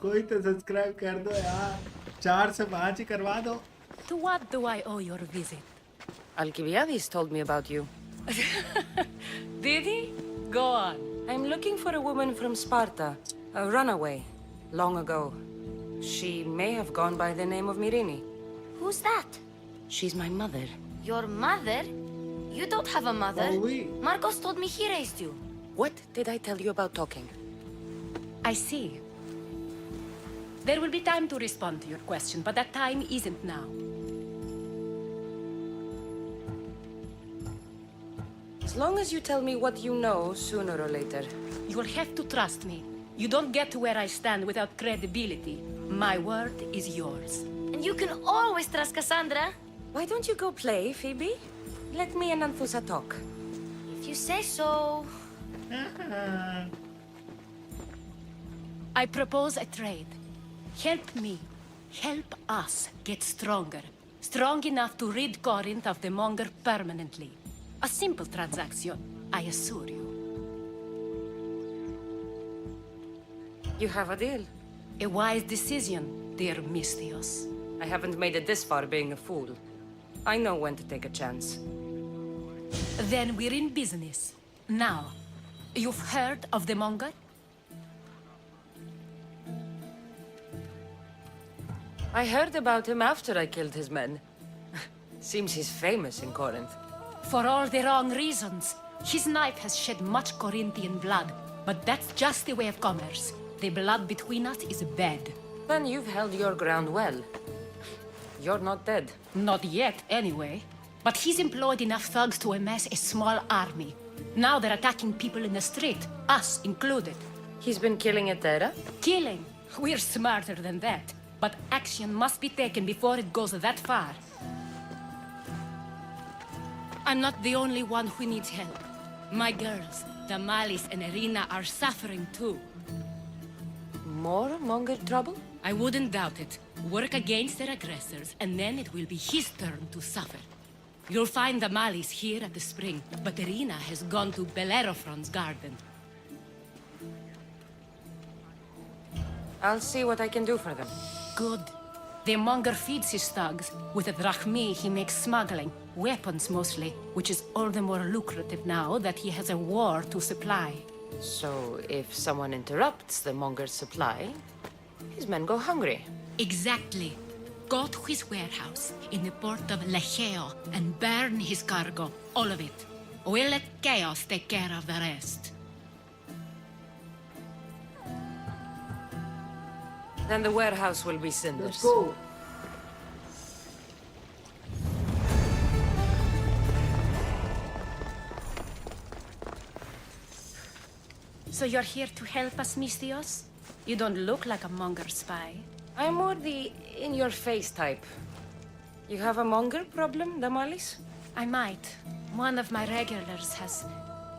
कोई तो subscribe कर दो यार 4 से 5 ही करवा दो. To what do I owe your visit? Alcibiades told me about you. Did he? Go on. I'm looking for a woman from Sparta, a runaway, long ago. She may have gone by the name of Myrine. Who's that? She's my mother. Your mother? You don't have a mother. Oh, oui. Marcos told me he raised you. What did I tell you about talking? I see. There will be time to respond to your question, but that time isn't now. As long as you tell me what you know, sooner or later. You'll have to trust me. You don't get to where I stand without credibility. My word is yours. And you can always trust Kassandra. Why don't you go play, Phoebe? Let me and Anthusa talk. If you say so. I propose a trade. Help me. Help us get stronger. Strong enough to rid Corinth of the Monger permanently. A simple transaction, I assure you. You have a deal. A wise decision, dear Misthios. I haven't made it this far being a fool. I know when to take a chance. Then we're in business. Now, you've heard of the Monger? I heard about him after I killed his men. Seems he's famous in Corinth. For all the wrong reasons. His knife has shed much Corinthian blood, but that's just the way of commerce. The blood between us is bad. Then you've held your ground well. You're not dead. Not yet, anyway. But he's employed enough thugs to amass a small army. Now they're attacking people in the street, us included. He's been killing Etera? Killing? We're smarter than that. But action must be taken before it goes that far. I'm not the only one who needs help. My girls, Damalis and Irina, are suffering too. More Monger trouble? I wouldn't doubt it. Work against their aggressors, and then it will be his turn to suffer. You'll find Damalis here at the spring, but Irina has gone to Bellerophon's garden. I'll see what I can do for them. Good. The monger feeds his thugs. With the drachmi, he makes smuggling. Weapons, mostly. Which is all the more lucrative now that he has a war to supply. So, if someone interrupts the monger's supply, his men go hungry. Exactly. Go to his warehouse in the port of Lecheo and burn his cargo. All of it. We'll let chaos take care of the rest. Then the warehouse will be cinders. Let's go. So you're here to help us, Misthios? You don't look like a monger spy. I'm more the in-your-face type. You have a monger problem, Damalis? I might. One of my regulars has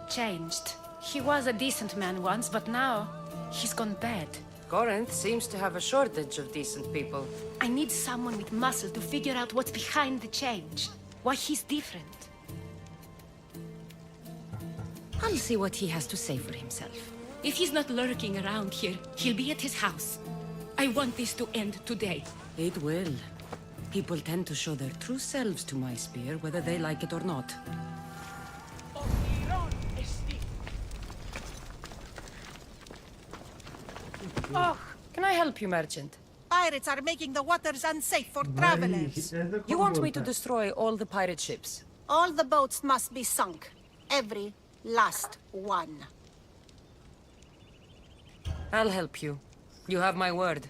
changed. He was a decent man once, but now he's gone bad. Corinth seems to have a shortage of decent people. I need someone with muscle to figure out what's behind the change. Why he's different. I'll see what he has to say for himself. If he's not lurking around here, he'll be at his house. I want this to end today. It will. People tend to show their true selves to my spear, whether they like it or not. Oh, can I help you, merchant? Pirates are making the waters unsafe for travelers. You want me to destroy all the pirate ships? All the boats must be sunk. Every last one. I'll help you. You have my word.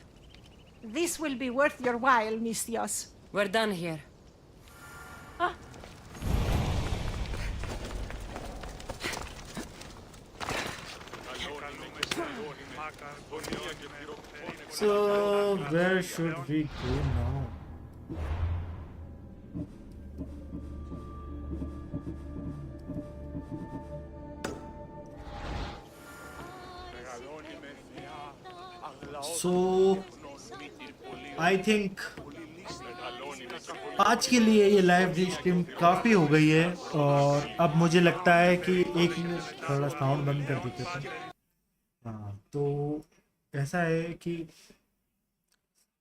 This will be worth your while, Misthios. We're done here. So, where should we go now? So, I think आज के लिए ये live stream काफ़ी हो गई है और अब मुझे लगता है कि एक मिनट थोड़ा साउंड बंद कर देते थे। हाँ, तो ऐसा है कि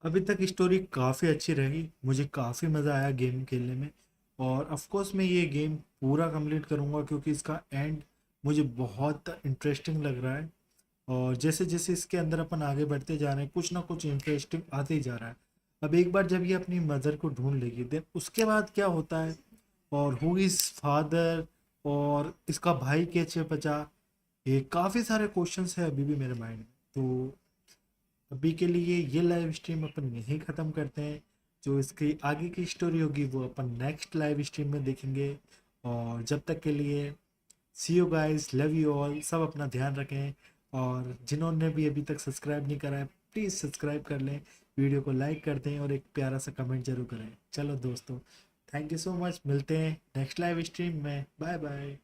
अभी तक स्टोरी काफ़ी अच्छी रही, मुझे काफ़ी मज़ा आया गेम खेलने में और ऑफ कोर्स मैं ये गेम पूरा कंप्लीट करूँगा क्योंकि इसका एंड मुझे बहुत इंटरेस्टिंग लग रहा है और जैसे जैसे इसके अंदर अपन आगे बढ़ते जा रहे हैं कुछ ना कुछ इंटरेस्टिंग आते ही जा रहा है। अब एक बार जब ये अपनी मदर को ढूंढ लेगी देन उसके बाद क्या होता है और हु इज़ फादर और इसका भाई कैसे बचा, ये काफ़ी सारे क्वेश्चंस है अभी भी मेरे माइंड में। तो अभी के लिए ये लाइव स्ट्रीम अपन यहीं ख़त्म करते हैं, जो इसकी आगे की स्टोरी होगी वो अपन नेक्स्ट लाइव स्ट्रीम में देखेंगे और जब तक के लिए see you guys, love you all. सब अपना ध्यान रखें और जिन्होंने भी अभी तक सब्सक्राइब नहीं करा है प्लीज़ सब्सक्राइब कर लें, वीडियो को लाइक कर दें और एक प्यारा सा कमेंट जरूर करें। चलो दोस्तों, थैंक यू सो मच, मिलते हैं नेक्स्ट लाइव स्ट्रीम में, बाय बाय।